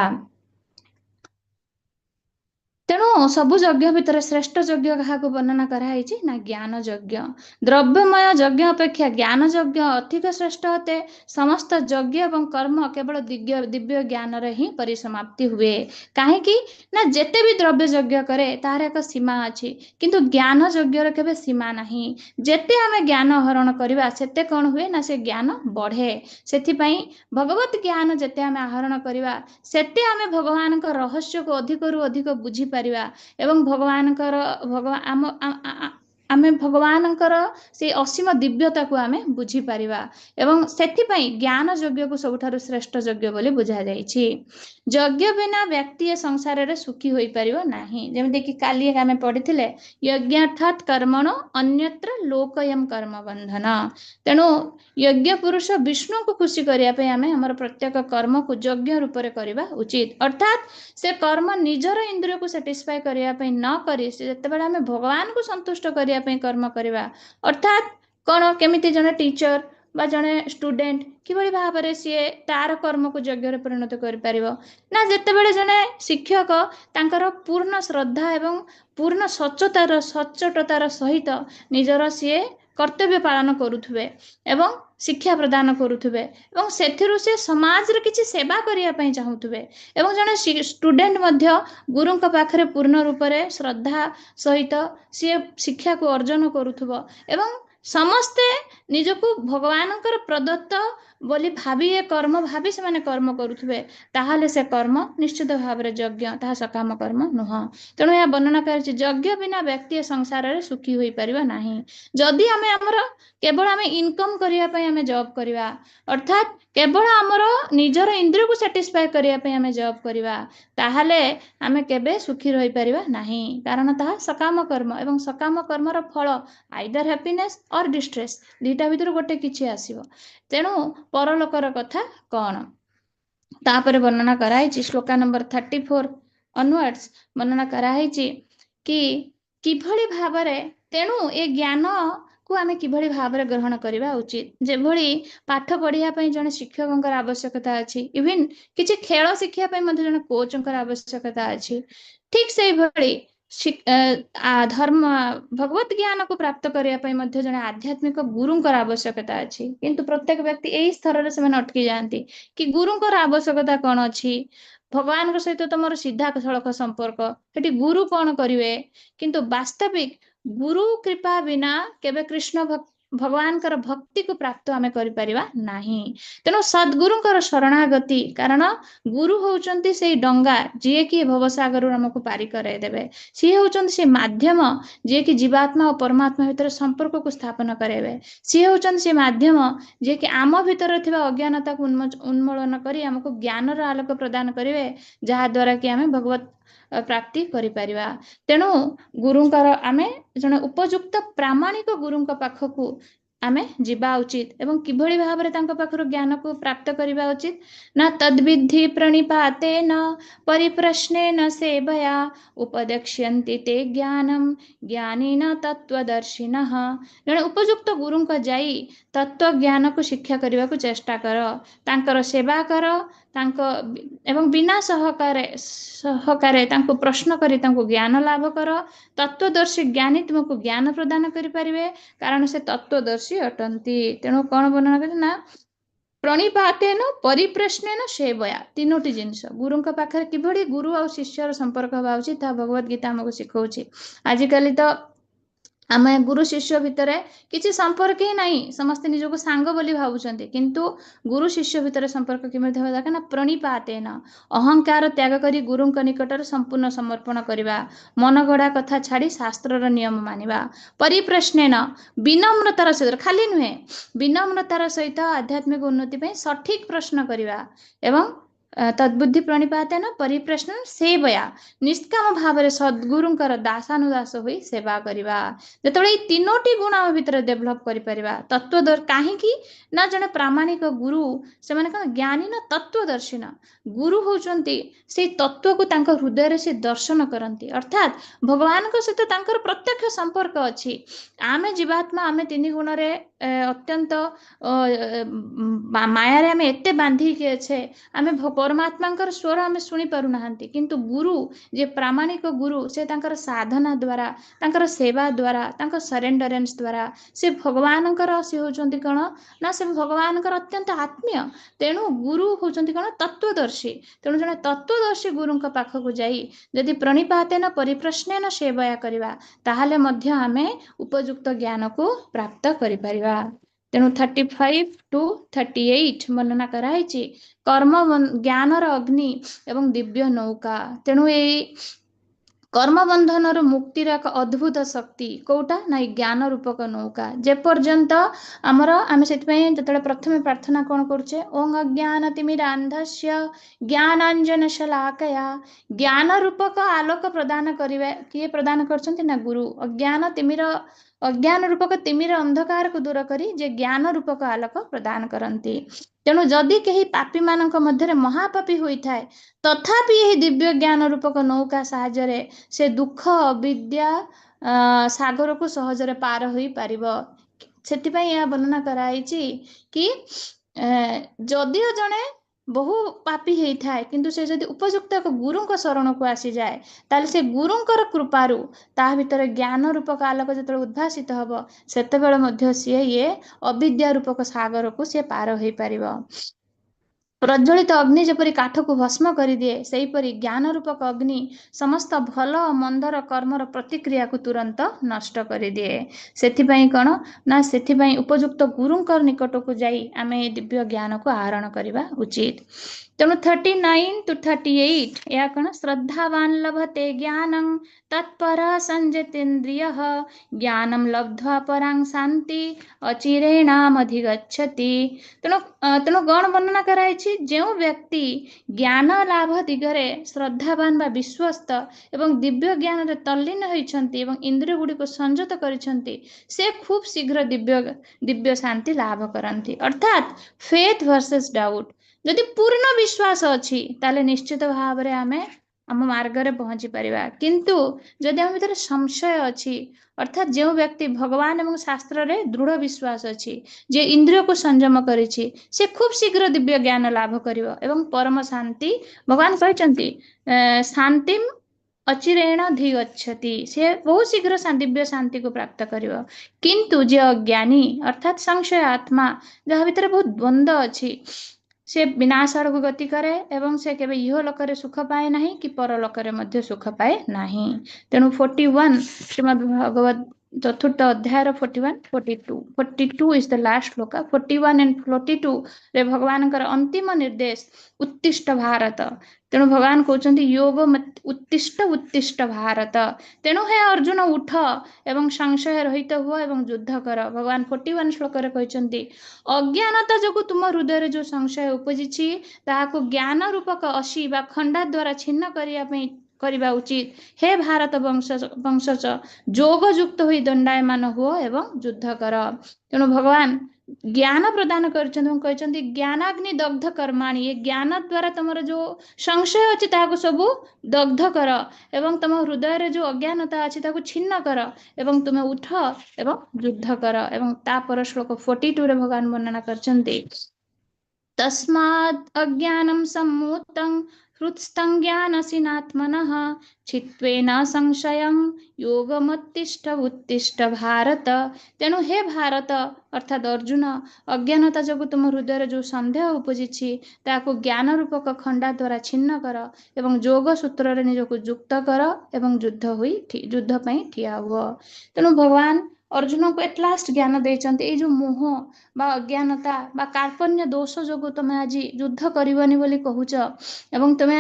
तेणु सबु यज्ञ भितर श्रेष्ठ यज्ञ क्या वर्णना कराई ना ज्ञान यज्ञ द्रव्यमय यज्ञ अपेक्षा ज्ञान यज्ञ अधिक श्रेष्ठ होते समस्त यज्ञ एवं कर्म केवल दिव्य ज्ञान रे ही परिसमाप्ति हुए कहीं ना जेते भी द्रव्य यज्ञ करे तार एक सीमा अच्छी किंतु ज्ञान यज्ञ रे केबे सीमा नहीं जेते आमे ज्ञान आहरण करबा सेते कोन हुए ना से ज्ञान बढ़े सेथिपई भगवत ज्ञान जेते आमे आहरण करबा सेते आमे भगवान का रहस्य को अधिक रु अधिक बुझी एवं आमे भगवानकर से असीम दिव्यता को आमे बुझी परिबा एवं सेथिपई ज्ञान यज्ञ को सबुठारु श्रेष्ठ यज्ञ बोली बुझा जाईछि यज्ञ बिना व्यक्ति संसार रे सुखी होई परिबो नाही जेमि कि काली आमे पढिथिले यज्ञार्थात कर्मणो अन्यत्र लोकयम कर्म बंधन तेणु यज्ञ पुरुष विष्णु को खुशी करिया पे आमे हमर प्रत्येक कर्म को यज्ञ रूप रे करबा उचित अर्थात से कर्म निजर इंद्रिय को सैटिस्फाई करिया पे न करी से जतेबेले आमे भगवान को संतुष्ट करिया पे कर्म करबा अर्थात कोन केमिति जने टीचर बा जने स्टूडेंट किभଳି भाबरे सी तार कर्म को यज्ञ रे परिणत करि परिबो ना जतेबेले जने शिक्षक तांकर पूर्ण श्रद्धा एवं पूर्ण सच्चोटतार सहित निजर सी कर्तव्य पालन करुथुबे एवं शिक्षा प्रदान करुथुबे एवं सेथिरु से समाज रे किछि सेवा करिया पई चाहुथुबे एवं जने स्टूडेंट मध्य गुरु का पाखरे पूर्ण रूप रे श्रद्धा सहित सी शिक्षा को अर्जन करुथुबो एवं समस्ते निजको भगवानकर प्रदत्त बोली भाभी ए कर्म भाभी से माने कर्म करुथुबे ताहाले से कर्म निश्चित भाव रे यज्ञ ताहा सकाम कर्म नुह तेणु या वर्णना करछि यज्ञ बिना व्यक्ति संसार रे सुखी होई परिबा नाही जदि आमे हमर केवल आमे इनकम करिया पई आमे जॉब करिवा अर्थात केवल हमर निजर इंद्रिय को सैटिस्फाई करिया पई आमे जॉब करिवा ताहाले आमे केबे सुखी रहि परिबा नाही कारण ताहा सकाम कर्म एवं सकाम कर्म रो फल आइदर हैप्पीनेस और डिस्ट्रेस दीटा भितर गोटे किछि आसीबो तेणु परलोकर कथा कौन तापर वर्णना कराई श्लोका नंबर 34 ऑनवर्ड्स वर्णना कराई कि किभଳି भाबरे तेणु ए ज्ञान को आमे किभଳି भाବରେ ग्रहण करिबा उचित जेभଳି पाठ पढ़िया पई जने शिक्षकଙ୍କର आवश्यकता अछि इवन किछि खेल शिक्षा पई मध्ये जने कोचଙ୍କର आवश्यकता अछि ठीक सेही भଳି धर्म भगवत ज्ञान को प्राप्त करिया पई मध्ये जने आध्यात्मिक गुरुଙ୍କର आवश्यकता अछि किंतु प्रत्येक व्यक्ति एही स्तर रे सेमान अटकी जांती कि गुरुଙ୍କର आवश्यकता कोन अछि भगवान सहित तुम सीधा सड़क संपर्क सेठी गुरु कौन करिवे किंतु वास्तविक गुरु कृपा बिना केबे कृष्ण भगवान भक्ति को प्राप्त आमे करि परिबा नाही तेणु सद्गुरुଙ୍କର शरणागति कारण गुरु होउचंती से डंगा जे कि भवसागर हमको पारी करे देबे सी होउचंती से माध्यम जे कि जीवात्मा और परमात्मा भीतर संपर्क को स्थापन करेबे सी होउचंती से माध्यम जे कि आम भीतर थिबा अज्ञानता को उन्मूलन करी हमको ज्ञान रो आलोक प्रदान करिवे जहा द्वारा कि आमे भगवत प्राप्ति करि परिबा तेणु गुरुଙ୍କର आमे जने उपयुक्त प्रामाणिक गुरुଙ୍କ पाखକୁ आमे जिबा उचित एवं किभଳି भाबरे तांको पाखरु ज्ञान को प्राप्त करिबा उचित ना तद्विद्धि प्रणिपातेन परिप्रश्नेन सेवया उपदेक्ष्यन्ति ते ज्ञानम ज्ञानेन तत्वदर्शिनः जने उपयुक्त गुरुଙ୍କ जाई तत्व ज्ञान को शिक्षा करबा को चेष्टा कर तांकर सेवा कर तांको एवं बिना सहकारे तांको प्रश्न करी तांको ज्ञान लाभ कर तत्वदर्शी ज्ञानी तुमको ज्ञान प्रदान करि परिवे कारण से तत्वदर्शी अटंती तेणु कौन वर्णना करना प्रणिपातेन परिप्रश्नेन सेवया तीनोटी जिनिस गुरुଙ୍କ पाखरे किभଳି गुरु और शिष्यर संपर्क हवा उचित ता भगवत गीता हमको सिखौछि आजिकाली तो आमे गुरु शिष्य भितर किसी संपर्क ही नहीं समस्त निजको सांग बोली भावुचंती किंतु गुरु शिष्य भितर संपर्क केमिति हवा दरकार ना प्रणिपातेन अहंकार त्याग करी गुरुଙ୍କ निकटर संपूर्ण समर्पण करिबा मन गढ़ा कथा छाड़ी शास्त्रर नियम मानिबा परिप्रश्नेन विनम्रतार सहित खाली नुहे विनम्रतार सहित आध्यात्मिक उन्नति पे सठिक प्रश्न करिबा एवं तद्बुद्धि प्रणिपातेन परिप्रश्न सेवया निष्काम भावरे सद्गुरुଙ୍କର दासानुदास होई सेवा करिबा जेतबळे तीनोटी गुण हम भितर डेवलप करि परिबा तत्वदर्शी काहेकि ना जने प्रामाणिक गुरु से माने कोन ज्ञानी ना तत्वदर्शी ना गुरु होचंती से तत्व को तांकर हृदय रे से दर्शन करंती अर्थात भगवान को सहित तांकर प्रत्यक्ष संपर्क अछि आमे जीवात्मा आमे तीन गुण रे अत्यंत माया रे आमे एते बांधी के छे आमे परमात्मा स्वर आमे सुनी पारु नाहंती किंतु गुरु जे प्रामाणिक गुरु से तांकर साधना द्वारा तांकर सेवा द्वारा तांकर सरेंडरेंस द्वारा से भगवानकर से होचंती कोन ना से भगवानकर अत्यंत आत्मीय तेणु गुरु होचंती कोन तत्वदर्शी तेणु जने तत्वदर्शी गुरुଙ୍କ पाखକୁ जाई यदि प्रणिपातेन परिप्रश्नेन सेवया करिबा ताहाले मध्य आमे उपयुक्त ज्ञान को प्राप्त करि परिबा तेणु 35 to 38 वर्णना कराई कर्म ज्ञानर अग्नि एवं दिव्य नौका तेणु ए कर्म बंधन मुक्तिर एक अद्भुत शक्ति कोटा ना ज्ञान रूपक नौका जे पर्यंत आमर आम से प्रथम प्रार्थना कौन करुचे ओं अज्ञानतिमिरान्धस्य ज्ञानांजन शलाकया ज्ञान रूपक आलोक प्रदान करिवे किए प्रदान करछन्ति ना गुरु अज्ञान रूपक तिमिर अंधकार को दूर करी जे ज्ञान रूपक आलोक प्रदान करती तेणु जदि कहीं पापी मानक मध्य महापापी होता है तथापि यही दिव्य ज्ञान रूपक नौका साहाय्य से दुख अविद्या सागर को सहजरे पार हो पारिबो सेतिपई या वर्णना कराई कि जदिओ जने बहु पापी होता है किंतु से जदि उपयुक्त एक गुरुଙ୍କ शरण को आसी जाए ताले से गुरुଙ୍କର कृपारु ता भीतर ज्ञान रूपक आलोक जत उद्भासित हब सेतेबेले मध्य सी ये अविद्या रूपक सागर को सी पार हो पारिबो प्रज्वलित अग्नि जपरी काठ को भस्म कर दिए से परी ज्ञान रूपक अग्नि समस्त भल मंदर कर्मर प्रतिक्रिया को तुरंत नष्ट कर दिए सेथिपई कौन ना सेथिपई उपयुक्त गुरुଙ୍କର निकट को जाई आमे दिव्य ज्ञान को आहरण करबा उचित तेणु 39 to 38 या कौन श्रद्धावान लभते ज्ञानं तत्पर संजतेन्द्रियः ज्ञानं लब्ध्वा परां शांति अचिरेणामधिगच्छति तेणु गण वर्णना कराई जो व्यक्ति ज्ञान लाभ दिगरे श्रद्धावान बा विश्वस्त एवं दिव्य ज्ञान रे तल्लीन होइछन्ति एवं इंद्रिय गुडी को संयत करिछन्ति से खूब शीघ्र दिव्य शांति लाभ करन्ति अर्थात फेथ वर्सेस डाउट यदि पूर्ण विश्वास अच्छी ताले निश्चित भाव रे आमे ଆମ ମାର୍ଗରେ ପହଞ୍ଚି ପାରିବା। କିନ୍ତୁ ଯଦି ଆମ ଭିତରେ ସଂଶୟ ଅଛି, ଅର୍ଥାତ୍ ଯେଉଁ ବ୍ୟକ୍ତି ଭଗବାନ ଏବଂ ଶାସ୍ତ୍ରରେ ଦୃଢ଼ ବିଶ୍ୱାସ ଅଛି, ଯେ ଇନ୍ଦ୍ରିୟକୁ ସଂଯମ କରିଛି, ସେ ଖୁବ୍ ଶୀଘ୍ର ଦିବ୍ୟ ଜ୍ଞାନ ଲାଭ କରିବ ଏବଂ ପରମ ଶାନ୍ତି, ଭଗବାନ କହିଛନ୍ତି ଶାନ୍ତିମ୍ ଅଚିରେଣ ଧିଗଚ୍ଛତି, ସେ ବହୁତ ଶୀଘ୍ର ଦିବ୍ୟ ଶାନ୍ତିକୁ ପ୍ରାପ୍ତ କରିବ। କିନ୍ତୁ ଯିଏ ଅଜ୍ଞାନୀ ଅର୍ଥାତ୍ ସଂଶୟ ଆତ୍ମା, ଯାହା ଭିତରେ ବହୁତ ଦ୍ୱନ୍ଦ୍ୱ ଅଛି, ସେ ବିନାଶ ଆଡ଼କୁ ଗତି କରେ ଏବଂ ସେ କେବେ ଇହଲୋକରେ ସୁଖ ପାଏ ନାହିଁ କି ପରଲୋକରେ ମଧ୍ୟ ସୁଖ ପାଏ ନାହିଁ। ତେଣୁ 41 ଶ୍ରୀମଦ୍ ଭଗବତ ଚତୁର୍ଥ ଅଧ୍ୟାୟର 41, 42 42 is the last Shloka. 41 and 42 ରେ ଭଗବାନଙ୍କର ଅନ୍ତିମ ନିର୍ଦ୍ଦେଶ ଉତ୍ତିଷ୍ଠ ଭାରତ। ତେଣୁ ଭଗବାନ କହୁଛନ୍ତି ୟୋଗ ଉତ୍ତିଷ୍ଠ ଉତ୍ତିଷ୍ଠ ଭାରତ। ତେଣୁ ହେ ଅର୍ଜୁନ ଉଠ ଏବଂ ସଂଶୟ ରହିତ ହୁଅ ଏବଂ ଯୁଦ୍ଧ କର। ଭଗବାନ 41 ଶ୍ଲୋକରେ କହିଛନ୍ତି ଅଜ୍ଞାନତା ଯୋଗୁଁ ତୁମ ହୃଦୟରେ ଯେଉଁ ସଂଶୟ ଉପଜିଛି, ତାହାକୁ ଜ୍ଞାନ ରୂପକ ଅସି ବା ଖଣ୍ଡା ଦ୍ୱାରା ଛିନ୍ନ କରିବା ଉଚିତ। ହେ ଭାରତ ବଂଶଜ, ଯୋଗ ଯୁକ୍ତ ହୋଇ ଦଣ୍ଡାୟମାନ ହୁଅ ଏବଂ ଯୁଦ୍ଧ କର। ତେଣୁ ଭଗବାନ ଜ୍ଞାନ ପ୍ରଦାନ କରିଛନ୍ତି ଏବଂ କହିଛନ୍ତି ଜ୍ଞାନାଗ୍ନି ଦଗ୍ଧ କର୍ମାଣି, ଏ ଜ୍ଞାନ ଦ୍ୱାରା ତମର ଯେଉଁ ସଂଶୟ ଅଛି ତାହାକୁ ସବୁ ଦଗ୍ଧ କର ଏବଂ ତମ ହୃଦୟରେ ଯେଉଁ ଅଜ୍ଞାନତା ଅଛି ତାକୁ ଛିନ୍ନ କର ଏବଂ ତୁମେ ଉଠ ଏବଂ ଯୁଦ୍ଧ କର। ଏବଂ ତାପର ଶ୍ଲୋକ 42ରେ ଭଗବାନ ବର୍ଣ୍ଣନା କରିଛନ୍ତି ତସ୍ମାଦ୍ ଅଜ୍ଞାନଂ ସମ୍ମୁକ୍ତଂ ହୃତ୍ସ୍ଥଂ ଜ୍ଞାନସିନାତ୍ମନଃ ଚିତ୍ତ୍ୱେନ ସଂଶୟଂ ଯୋଗମୁତ୍ତିଷ୍ଠ ଉତ୍ତିଷ୍ଠ ଭାରତ। ତେଣୁ ହେ ଭାରତ ଅର୍ଥାତ୍ ଅର୍ଜୁନ, ଅଜ୍ଞାନତା ଯୋଗୁଁ ତୁମ ହୃଦୟରେ ଯେଉଁ ସନ୍ଦେହ ଉପଜିଛି, ତାହାକୁ ଜ୍ଞାନ ରୂପକ ଖଣ୍ଡା ଦ୍ୱାରା ଛିନ୍ନ କର ଏବଂ ଯୋଗ ସୂତ୍ରରେ ନିଜକୁ ଯୁକ୍ତ କର ଏବଂ ଯୁଦ୍ଧ ପାଇଁ ଠିଆ ହୁଅ। ତେଣୁ ଭଗବାନ ଅର୍ଜୁନକୁ ଏଟ୍ ଲାଷ୍ଟ ଜ୍ଞାନ ଦେଇଛନ୍ତି ଏଇ ଯେଉଁ ମୋହ ବା ଅଜ୍ଞାନତା ବା କାର୍ପଣ୍ୟ ଦୋଷ ଯୋଗୁଁ ତୁମେ ଆଜି ଯୁଦ୍ଧ କରିବନି ବୋଲି କହୁଛ ଏବଂ ତୁମେ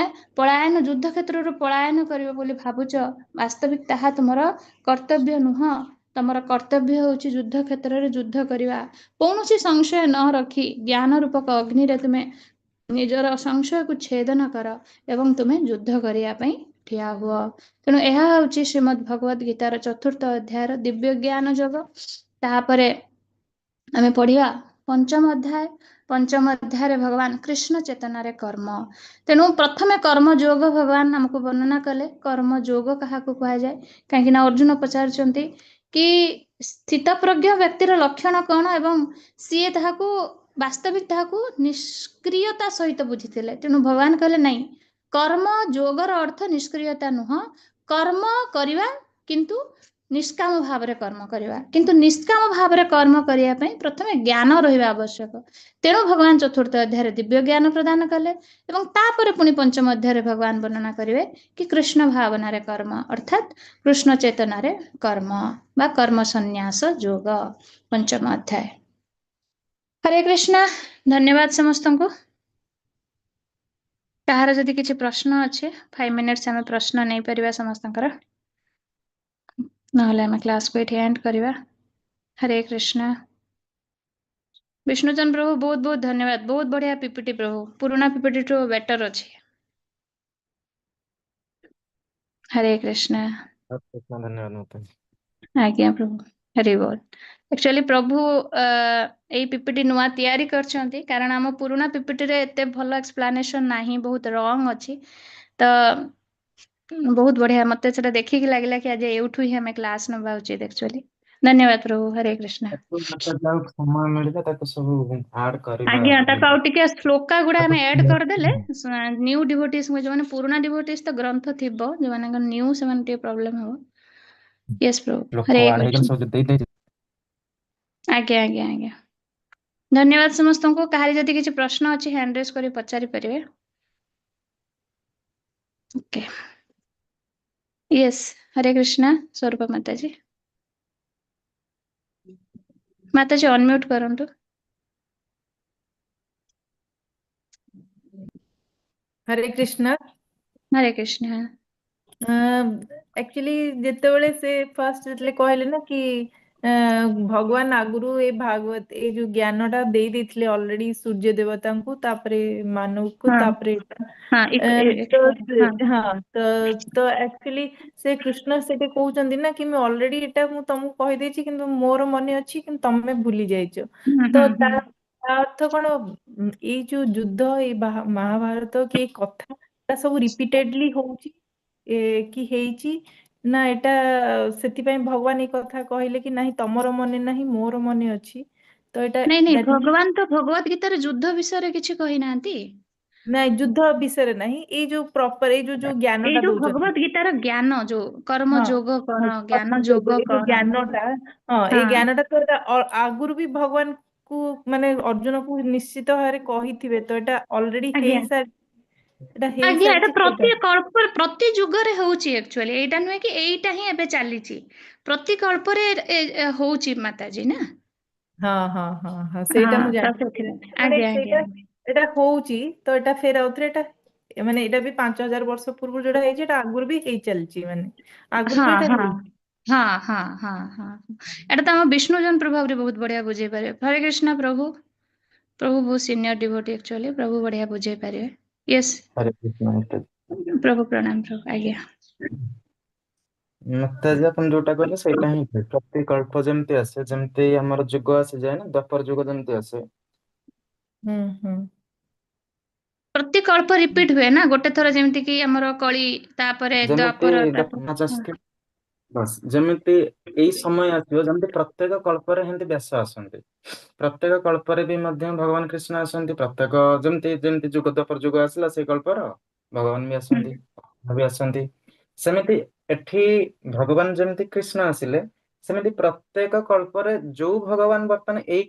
ଯୁଦ୍ଧ କ୍ଷେତ୍ରରୁ ପଳାୟନ କରିବ ବୋଲି ଭାବୁଛ, ବାସ୍ତବିକ ତାହା ତୁମର କର୍ତ୍ତବ୍ୟ ନୁହଁ। ତମର କର୍ତ୍ତବ୍ୟ ହେଉଛି ଯୁଦ୍ଧ କ୍ଷେତ୍ରରେ ଯୁଦ୍ଧ କରିବା। କୌଣସି ସଂଶୟ ନ ରଖି ଜ୍ଞାନ ରୂପକ ଅଗ୍ନିରେ ତୁମେ ନିଜର ସଂଶୟକୁ ଛେଦନ କର ଏବଂ ତୁମେ ଯୁଦ୍ଧ କରିବା ପାଇଁ ଠିଆ ହୁଅ। ତେଣୁ ଏହା ହେଉଛି ଶ୍ରୀମଦ୍ ଭଗବତ ଗୀତାର ଚତୁର୍ଥ ଅଧ୍ୟାୟର ଦିବ୍ୟ ଜ୍ଞାନ ଯୋଗ। ତାପରେ ଆମେ ପଢିବା ପଞ୍ଚମ ଅଧ୍ୟାୟ। ପଞ୍ଚମ ଅଧ୍ୟାୟରେ ଭଗବାନ କୃଷ୍ଣ ଚେତନାରେ କର୍ମ। ତେଣୁ ପ୍ରଥମେ କର୍ମ ଯୋଗ ଭଗବାନ ଆମକୁ ବର୍ଣ୍ଣନା କଲେ। କର୍ମ ଯୋଗ କାହାକୁ କୁହାଯାଏ? କାହିଁକି ନା ଅର୍ଜୁନ ପଚାରୁଛନ୍ତି କି ସ୍ଥିତପ୍ରଜ୍ଞ ବ୍ୟକ୍ତିର ଲକ୍ଷଣ କ'ଣ ଏବଂ ସିଏ ବାସ୍ତବିକ ତାହାକୁ ନିଷ୍କ୍ରିୟତା ସହିତ ବୁଝିଥିଲେ। ତେଣୁ ଭଗବାନ କହିଲେ ନାଇଁ, କର୍ମ ଯୋଗର ଅର୍ଥ ନିଷ୍କ୍ରିୟତା ନୁହଁ, କର୍ମ କରିବା କିନ୍ତୁ ନିଷ୍କାମ ଭାବରେ କର୍ମ କରିବା। କିନ୍ତୁ ନିଷ୍କାମ ଭାବରେ କର୍ମ କରିବା ପାଇଁ ପ୍ରଥମେ ଜ୍ଞାନ ରହିବା ଆବଶ୍ୟକ। ତେଣୁ ଭଗବାନ ଚତୁର୍ଥ ଅଧ୍ୟାୟରେ ଦିବ୍ୟ ଜ୍ଞାନ ପ୍ରଦାନ କଲେ ଏବଂ ତାପରେ ପୁଣି ପଞ୍ଚମ ଅଧ୍ୟାୟରେ ଭଗବାନ ବର୍ଣ୍ଣନା କରିବେ କି କୃଷ୍ଣ ଭାବନାରେ କର୍ମ ଅର୍ଥାତ୍ କୃଷ୍ଣ ଚେତନାରେ କର୍ମ ବା କର୍ମ ସନ୍ନ୍ୟାସ ଯୋଗ। ପଞ୍ଚମ ଅଧ୍ୟାୟ। ହରେ କୃଷ୍ଣ। ଧନ୍ୟବାଦ ସମସ୍ତଙ୍କୁ। କାହାର ଯଦି କିଛି ପ୍ରଶ୍ନ ଅଛି 5 minutes ଆମେ ପ୍ରଶ୍ନ ନେଇପାରିବା ସମସ୍ତଙ୍କର, ନହେଲେ ଆମେ କ୍ଲାସକୁ ଏଠି ଏଣ୍ଡ କରିବା। ହରେ କୃଷ୍ଣ। ବିଷ୍ଣୁଚନ୍ଦ୍ର ପ୍ରଭୁ ବହୁତ ବହୁତ ଧନ୍ୟବାଦ। ବହୁତ ବଢିଆ ପିପିଟି ପ୍ରଭୁ, ପୁରୁଣା ପିପିଟି ଠୁ ବେଟର ଅଛି। ହରେ କୃଷ୍ଣ। ଧନ୍ୟବାଦ ମାତାଜୀ। ଆଜ୍ଞା ପ୍ରଭୁ, ହରି ବୋଲ। ଆକ୍ଚୁଆଲି ପ୍ରଭୁ ଏଇ ପିପିଟି ନୂଆ ତିଆରି କରିଛନ୍ତି କାରଣ ଆମ ପୁରୁଣା ପିପିଟିରେ ଏତେ ଭଲ ଏକ୍ସପ୍ଲାନେସନ ନାହିଁ, ବହୁତ ରଙ୍ଗ ଅଛି। ତ ବହୁତ ବଢିଆ, ମତେ ସେଟା ଦେଖିକି ଲାଗିଲା କି ଆଜି ଏଇଠୁ ହିଁ ଆମେ କ୍ଲାସ ନେବା ଉଚିତ ଆକ୍ଚୁଆଲି। ଧନ୍ୟବାଦ ପ୍ରଭୁ। ହରେ କୃଷ୍ଣ। ମାତାଜୀ ସମୟ ମିଳିଲେ ତାକୁ ସବୁ ଆଡ୍ କରିବା। ଆଜ୍ଞା, ତାକୁ ଆଉ ଟିକେ ଶ୍ଲୋକା ଗୁଡା ଆମେ ଆଡ୍ କରିଦେଲେ ନ୍ୟୁ ଡିଭୋଟିସ୍, ଯୋଉମାନେ ପୁରୁଣା ଡିଭୋଟିସ୍ ତ ଗ୍ରନ୍ଥ ଥିବ, ଯୋଉମାନଙ୍କର ନ୍ୟୁ ସେମାନେ ଟିକେ ପ୍ରୋବ୍ଲେମ ହବ। ୟେସ୍ ପ୍ରଭୁ। ହରେ କୃଷ୍ଣ। ଆଜ୍ଞା ଆଜ୍ଞା ଆଜ୍ଞା। ଧନ୍ୟବାଦ ସମସ୍ତଙ୍କୁ। କାହାର ଯଦି କିଛି ପ୍ରଶ୍ନ ଅଛି ହ୍ୟାଣ୍ଡ ରେଜ୍ କରି ପଚାରି ପାରିବେ। Okay, yes. Hare Krishna. Swarup Mataji, Mataji unmute କରନ୍ତୁ। ହରେ କୃଷ୍ଣ। ହରେ କୃଷ୍ଣ। ଆକ୍ଚୁଆଲି ଯେତେବେଳେ ସେ ଫାର୍ଷ୍ଟ ଯେତେବେଳେ କହିଲେ ନା କି ଭଗବାନ ଆଗରୁ ଏ ଭାଗବତ ଏଇ ଯୋଉ ଜ୍ଞାନଟା ଦେଇ ଦେଇଥିଲେ ଅଲରେଡି ସୂର୍ଯ୍ୟ ଦେବତାଙ୍କୁ, ତାପରେ ମାନବକୁ, ହଁ ତାପରେ ହଁ ତ ଆକ୍ଚୁଆଲି ସେ କୃଷ୍ଣ ସେଠି କହୁଛନ୍ତି ନା କି ମୁଁ ଅଲରେଡି ଏଟା ମୁଁ ତମକୁ କହିଦେଇଛି କିନ୍ତୁ ମୋର ମନେ ଅଛି କିନ୍ତୁ ତମେ ଭୁଲି ଯାଇଛ। ତ ତା ଅର୍ଥ କଣ, ଏଇ ଯୋଉ ଯୁଦ୍ଧ, ଏଇ ମହାଭାରତ କି ଏଇ କଥା ସବୁ ରିପିଟେଡଲି ହଉଛି କି ହେଇଛି ନା ଏଟା ସେଥିପାଇଁ ଭଗବାନ ଏଇ କଥା କହିଲେ କି ନାହିଁ ତମର ମନେ ନାହିଁ ମୋର ମନେ ଅଛି ତ ଏଟା ନାଇଁ ନାଇଁ, that means ଭଗବାନ ତ ଭଗବତ ଗୀତାରେ ଯୁଦ୍ଧ ବିଷୟରେ କିଛି କହିନାହାନ୍ତି। ନାଇଁ ଯୁଦ୍ଧ ବିଷୟରେ ନାହିଁ ଏଇ ଯୋଉ ପ୍ରପର ଏଇ ଯୋଉ ଏଇ ଜ୍ଞାନଟା ଯୋଉ ଦଉଛନ୍ତି ଭଗବତ ଗୀତାର ଜ୍ଞାନ, ଯୋଉ କର୍ମ ହଁ ଯୋଗ ହଁ କର, ଜ୍ଞାନ କର୍ମ ଯୋଗ ଯୋଗ ଏଇ ଯୋଉ କର। ଜ୍ଞାନଟା ହଁ ଏଇ ହଁ ଜ୍ଞାନଟା ତ ଏଟା ଆଗରୁ ବି ଭଗବାନ କୁ ମାନେ ଅର୍ଜୁନକୁ ନିଶ୍ଚିତ ଭାବରେ କହିଥିବେ ତ ଏଟା ଅଲରେଡି ଆଜ୍ଞା ଏଟା ଆଜ୍ଞା, ଏଇଟା ହେଇସାରିଛି ପ୍ରତି ସେଇଟା କଳ୍ପ ପ୍ରତି ଯୁଗରେ ହଉଛି ଆକ୍ଚୁଆଲି, ଏଇଟା ନୁହେଁ କି ଏଇଟା ହିଁ ଏବେ ଚାଲିଛି, ପ୍ରତି କଳ୍ପରେ ହଉଛି ମାତାଜୀ ନା। ହଁ ହଁ ହଁ ହଁ ହଁ ସେଇଟା ମୁଁ ତ ଜାଣିଛି ସେଥିପାଇଁ ମାନେ ଆଜ୍ଞା ଆଜ୍ଞା ସେଇଟା ଏଟା ହଉଛି ତ ଏଟା ଫେର ଆଉଥରେ ଏଟା ମାନେ ଏଇଟା ବି 5000 ବର୍ଷ ପୂର୍ବରୁ ଯୋଉଟା ହେଇଛି ଏଟା ଆଗରୁ ବି ହେଇ ଚାଲିଛି ମାନେ ଆଗରୁ ହଁ ବି ଏଟା ହଁ ହେଇଛି ହଁ ହଁ ହଁ ହଁ, ଏଇଟା ତ ଆମ ବିଷ୍ଣୁଜନ ପ୍ରଭାବରେ ବହୁତ ବଢିଆ ବୁଝେଇ ପାରିବେ। ହରେ କୃଷ୍ଣ ପ୍ରଭୁ, ପ୍ରଭୁ ବହୁତ ସିନିୟର ଡିଭୋଟି ଆକ୍ଚୁଆଲି, ପ୍ରଭୁ ବଢିଆ ବୁଝେଇ ପାରିବେ। ୟେସ୍ हरे कृष्ण माता ପ୍ରଭୁ, ପ୍ରଣାମ ପ୍ରଭୁ। ଆଜ୍ଞା ମାତାଜୀ ଆପଣ ଯୋଉଟା କହିଲେ ସେଇଟା ହିଁ ଠିକ। ପ୍ରତି କଳ୍ପ ଯେମିତି ଆସେ, ଯେମିତି ଆମର ଯୁଗ ଆସିଯାଏ ନା, ଦ୍ୱାପର ଯୁଗ ଯେମିତି ଆସେ, ହୁଁ ପ୍ରତି କଳ୍ପ ରିପିଟ ହୁଏ ନା, ଗୋଟେ ଥର ଯେମିତି କି ଆମର କଳି, ତାପରେ ଯେମିତି ଦ୍ୱାପର, ଦେଖ ତାପରେ ବାସ୍ ଯେମିତି ଏଇ ସମୟ ଆସିବ ଯେମିତି ପ୍ରତ୍ୟେକ କଳ୍ପରେ ସେମିତି ବ୍ୟାସ ଆସନ୍ତି, ପ୍ରତ୍ୟେକ କଳ୍ପରେ ବି ମଧ୍ୟ ଭଗବାନ କୃଷ୍ଣ ଆସନ୍ତି। ପ୍ରତ୍ୟେକ ଯେମିତି ଯେମିତି ଯୁଗ ଦ୍ୱାପର ଯୁଗ ଆସିଲା ସେଇ କଳ୍ପର ଭଗବାନ ବି ଆସନ୍ତି, କୃଷ୍ଣ ବି ଆସନ୍ତି। ସେମିତି ଏଠି ଭଗବାନ ଯେମିତି କୃଷ୍ଣ ଆସିଲେ, ସେମିତି ପ୍ରତ୍ୟେକ କଳ୍ପରେ ଯୋଉ ଭଗବାନ ବର୍ତ୍ତମାନ ଏଇ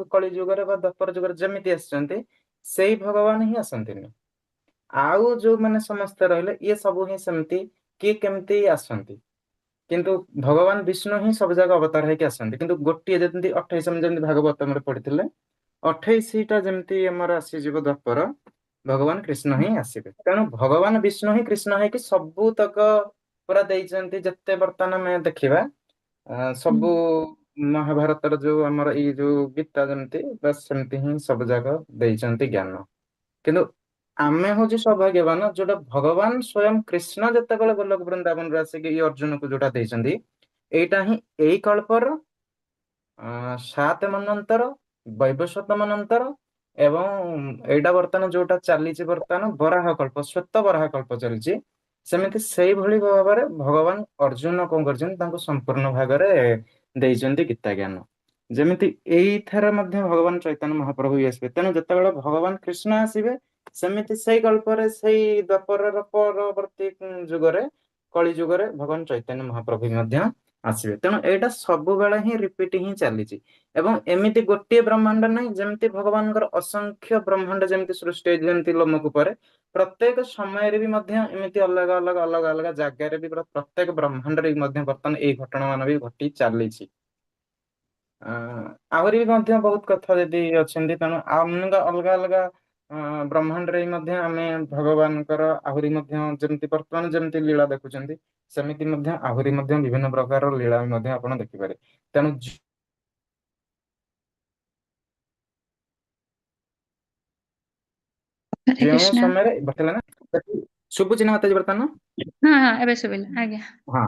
କଳି ଯୁଗରେ ବା ଦ୍ୱାପର ଯୁଗରେ ଯେମିତି ଆସିଛନ୍ତି, ସେଇ ଭଗବାନ ହିଁ ଆସନ୍ତିନି। ଆଉ ଯୋଉମାନେ ସମସ୍ତେ ରହିଲେ ଇଏ ସବୁ ହିଁ ସେମିତି କିଏ କେମିତି ଆସନ୍ତି, କିନ୍ତୁ ଭଗବାନ ବିଷ୍ଣୁ ହିଁ ସବୁ ଜାଗା ଅବତାର ହେଇକି ଆସନ୍ତି। କିନ୍ତୁ ଗୋଟିଏ ଯେମିତି 28 ଆମେ ଯେମିତି ଭାଗବତମରେ ପଢିଥିଲେ, 28ଟା ଯେମିତି ଆମର ଆସିଯିବ ଦ୍ୱାପର, ଭଗବାନ କୃଷ୍ଣ ହିଁ ଆସିବେ। ତେଣୁ ଭଗବାନ ବିଷ୍ଣୁ ହିଁ କୃଷ୍ଣ ହେଇକି ସବୁତକ ପୁରା ଦେଇଛନ୍ତି। ଯେତେ ବର୍ତ୍ତମାନ ଆମେ ଦେଖିବା ସବୁ ମହାଭାରତର ଯୋଉ ଆମର ଏଇ ଯୋଉ ଗୀତା ଯେମିତି ବାସ୍ ସେମିତି ହିଁ ସବୁ ଯାକ ଦେଇଛନ୍ତି ଜ୍ଞାନ। କିନ୍ତୁ ଆମେ ହଉଛୁ ସୌଭାଗ୍ୟବାନ ଯୋଉଟା ଭଗବାନ ସ୍ଵୟଂ କୃଷ୍ଣ ଯେତେବେଳେ ଗୋଲକ ବୃନ୍ଦାବନରୁ ଆସିକି ଏଇ ଅର୍ଜୁନକୁ ଯୋଉଟା ଦେଇଛନ୍ତି, ଏଇଟା ହିଁ ଏଇ କଳ୍ପର 7 ମନ୍ୱନ୍ତର, ବୈବସ୍ୱତ ମନ୍ୱନ୍ତର ଏବଂ ଏଇଟା ବର୍ତ୍ତମାନ ଯୋଉଟା ଚାଲିଛି ବର୍ତ୍ତମାନ ବରାହ କଳ୍ପ, ଶ୍ଵେତ ବରାହ କଳ୍ପ ଚାଲିଛି। ସେମିତି ସେଇଭଳି ଭାବରେ ଭଗବାନ ଅର୍ଜୁନ କଣ କରିଛନ୍ତି, ତାଙ୍କୁ ସମ୍ପୂର୍ଣ୍ଣ ଭାଗରେ ଦେଇଛନ୍ତି ଗୀତା ଜ୍ଞାନ। ଯେମିତି ଏଇଥର ମଧ୍ୟ ଭଗବାନ ଚୈତନ୍ୟ ମହାପ୍ରଭୁ ବି ଆସିବେ। ତେଣୁ ଯେତେବେଳେ ଭଗବାନ କୃଷ୍ଣ ଆସିବେ, ସେମିତି ସେଇ କଳ୍ପରେ ସେଇ ଦ୍ୱାପରର ପରବର୍ତ୍ତୀ ଯୁଗରେ କଳି ଯୁଗରେ ଭଗବାନ ଚୈତନ୍ୟ ମହାପ୍ରଭୁ ମଧ୍ୟ ଆସିବେ। ତେଣୁ ଏଇଟା ସବୁବେଳେ ହିଁ ରିପିଟ ହିଁ ଚାଲିଛି। ଏବଂ ଏମିତି ଗୋଟିଏ ବ୍ରହ୍ମାଣ୍ଡ ନାହିଁ, ଯେମିତି ଭଗବାନଙ୍କର ଅସଂଖ୍ୟ ବ୍ରହ୍ମାଣ୍ଡ ଯେମିତି ସୃଷ୍ଟି ହେଇଛି, ଯେମିତି ଲୋମକୂପରେ ପ୍ରତ୍ୟେକ ସମୟରେ ବି ମଧ୍ୟ ଏମିତି ଅଲଗା ଅଲଗା ଅଲଗା ଅଲଗା ଜାଗାରେ ବି ପ୍ରତ୍ୟେକ ବ୍ରହ୍ମାଣ୍ଡରେ ବି ମଧ୍ୟ ବର୍ତ୍ତମାନ ଏଇ ଘଟଣା ମାନ ବି ଘଟି ଚାଲିଛି। ଆହୁରି ବି ମଧ୍ୟ ବହୁତ କଥା ଯଦି ଅଛନ୍ତି, ତେଣୁ ଅଲଗା ଅଲଗା ବ୍ରହ୍ମାଣ୍ଡରେ ମଧ୍ୟ ଆମେ ଭଗବାନଙ୍କର ଆହୁରି ମଧ୍ୟ ଯେମିତି ବର୍ତ୍ତମାନ ଯେମିତି ଲୀଳା ଦେଖୁଛନ୍ତି, ସେମିତି ମଧ୍ୟ ଆହୁରି ମଧ୍ୟ ବିଭିନ୍ନ ପ୍ରକାରର ଲୀଳା ମଧ୍ୟ ଆପଣ ଦେଖିପାରିବେ। ତେଣୁ ହରେ ଯେଉଁ କୃଷ୍ଣ। ସମୟରେ ବର୍ତ୍ତମାନ ଶୁଭୁଛି ନା ମାତାଜୀ ବର୍ତ୍ତମାନ? ହଁ ହଁ, ଏବେ ଶୁଭିଲା। ଆଜ୍ଞା ହଁ,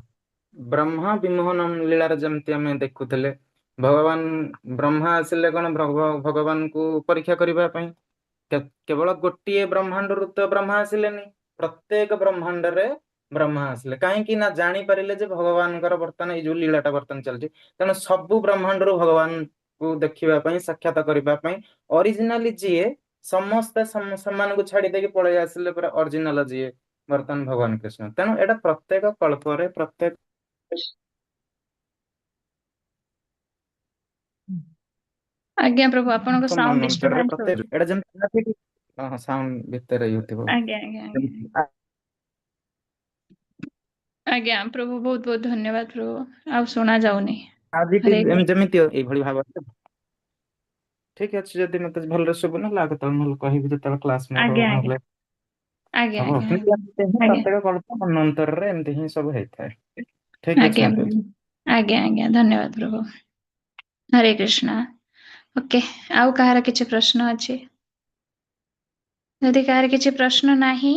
ବ୍ରହ୍ମା ବିମୋହନ ଲୀଳାରେ ଯେମିତି ଆମେ ଦେଖୁଥିଲେ, ଭଗବାନ ବ୍ରହ୍ମା ଆସିଲେ କଣ ଭଗବାନଙ୍କୁ ପରୀକ୍ଷା କରିବା ପାଇଁ। କେବଳ ଗୋଟିଏ ବ୍ରହ୍ମାଣ୍ଡରୁ ତ ବ୍ରହ୍ମା ଆସିଲେନି, ପ୍ରତ୍ୟେକ ବ୍ରହ୍ମାଣ୍ଡରେ ବ୍ରହ୍ମା ଆସିଲେ। କାହିଁକି ନା ଜାଣିପାରିଲେ ଯେ ଭଗବାନଙ୍କର ବର୍ତ୍ତମାନ ଏଇ ଯୋଉ ଲୀଳାଟା ବର୍ତ୍ତମାନ ଚାଲିଛି, ତେଣୁ ସବୁ ବ୍ରହ୍ମାଣ୍ଡରୁ ଭଗବାନଙ୍କୁ ଦେଖିବା ପାଇଁ, ସାକ୍ଷାତ କରିବା ପାଇଁ ଅରିଜିନାଲି ଯିଏ, ସମସ୍ତେ ସେମାନଙ୍କୁ ଛାଡି ଦେଇକି ପଳେଇ ଆସିଲେ ପୁରା ଅରିଜିନାଲ ଯିଏ ବର୍ତ୍ତମାନ ଭଗବାନ କୃଷ୍ଣ। ତେଣୁ ଏଇଟା ପ୍ରତ୍ୟେକ କଳ୍ପରେ ପ୍ରତ୍ୟେକ ଆଜ୍ଞା ପ୍ରଭୁ, ଆପଣଙ୍କ ସାଉଣ୍ଡ ମନ୍ୱନ୍ତରରେ ଡିଷ୍ଟର୍ବାନ୍ସ ପ୍ରତ୍ୟେକ ହଉଛି। ଏଇଟା ଯେମିତି ସାଉଣ୍ଡ ଭିତରେ ଇଉଥିବ। ଆଜ୍ଞା ଆଜ୍ଞା ଆଜ୍ଞା ଆଜ୍ଞା ପ୍ରଭୁ, ବହୁତ ବହୁତ ଧନ୍ୟବାଦ ପ୍ରଭୁ। ଆଉ ଶୁଣା ଯାଉନି। ଆଜି ହରେ ଯେମିତି ଏଇଭଳି ଭାବରେ ଠିକ ଅଛି। ଯଦି ମତେ ଭଲରେ ଶୁଭୁ ନହେଲେ ଆଉ କେତେବେଳେ ନହେଲେ କହିବି, ଯେତେବେଳେ କ୍ଲାସ ମୋର ଆଜ୍ଞା ଆଜ୍ଞା ନହେଲେ ଆଜ୍ଞା ହବ। ଆଜ୍ଞା କିନ୍ତୁ ଏମିତି ହିଁ ଆଜ୍ଞା ପ୍ରତ୍ୟେକ କଳ୍ପ ମନ୍ୱନ୍ତରରେ ଏମିତି ହିଁ ସବୁ ହେଇଥାଏ। ଠିକ ଅଛି ଆଜ୍ଞା ମାତାଜୀ। ଆଜ୍ଞା ଆଜ୍ଞା, ଧନ୍ୟବାଦ ପ୍ରଭୁ। ହରେ କୃଷ୍ଣ। ଓକେ, ଆଉ କାହାର କିଛି ପ୍ରଶ୍ନ ଅଛି? ଯଦି କାହାର କିଛି ପ୍ରଶ୍ନ ନାହିଁ,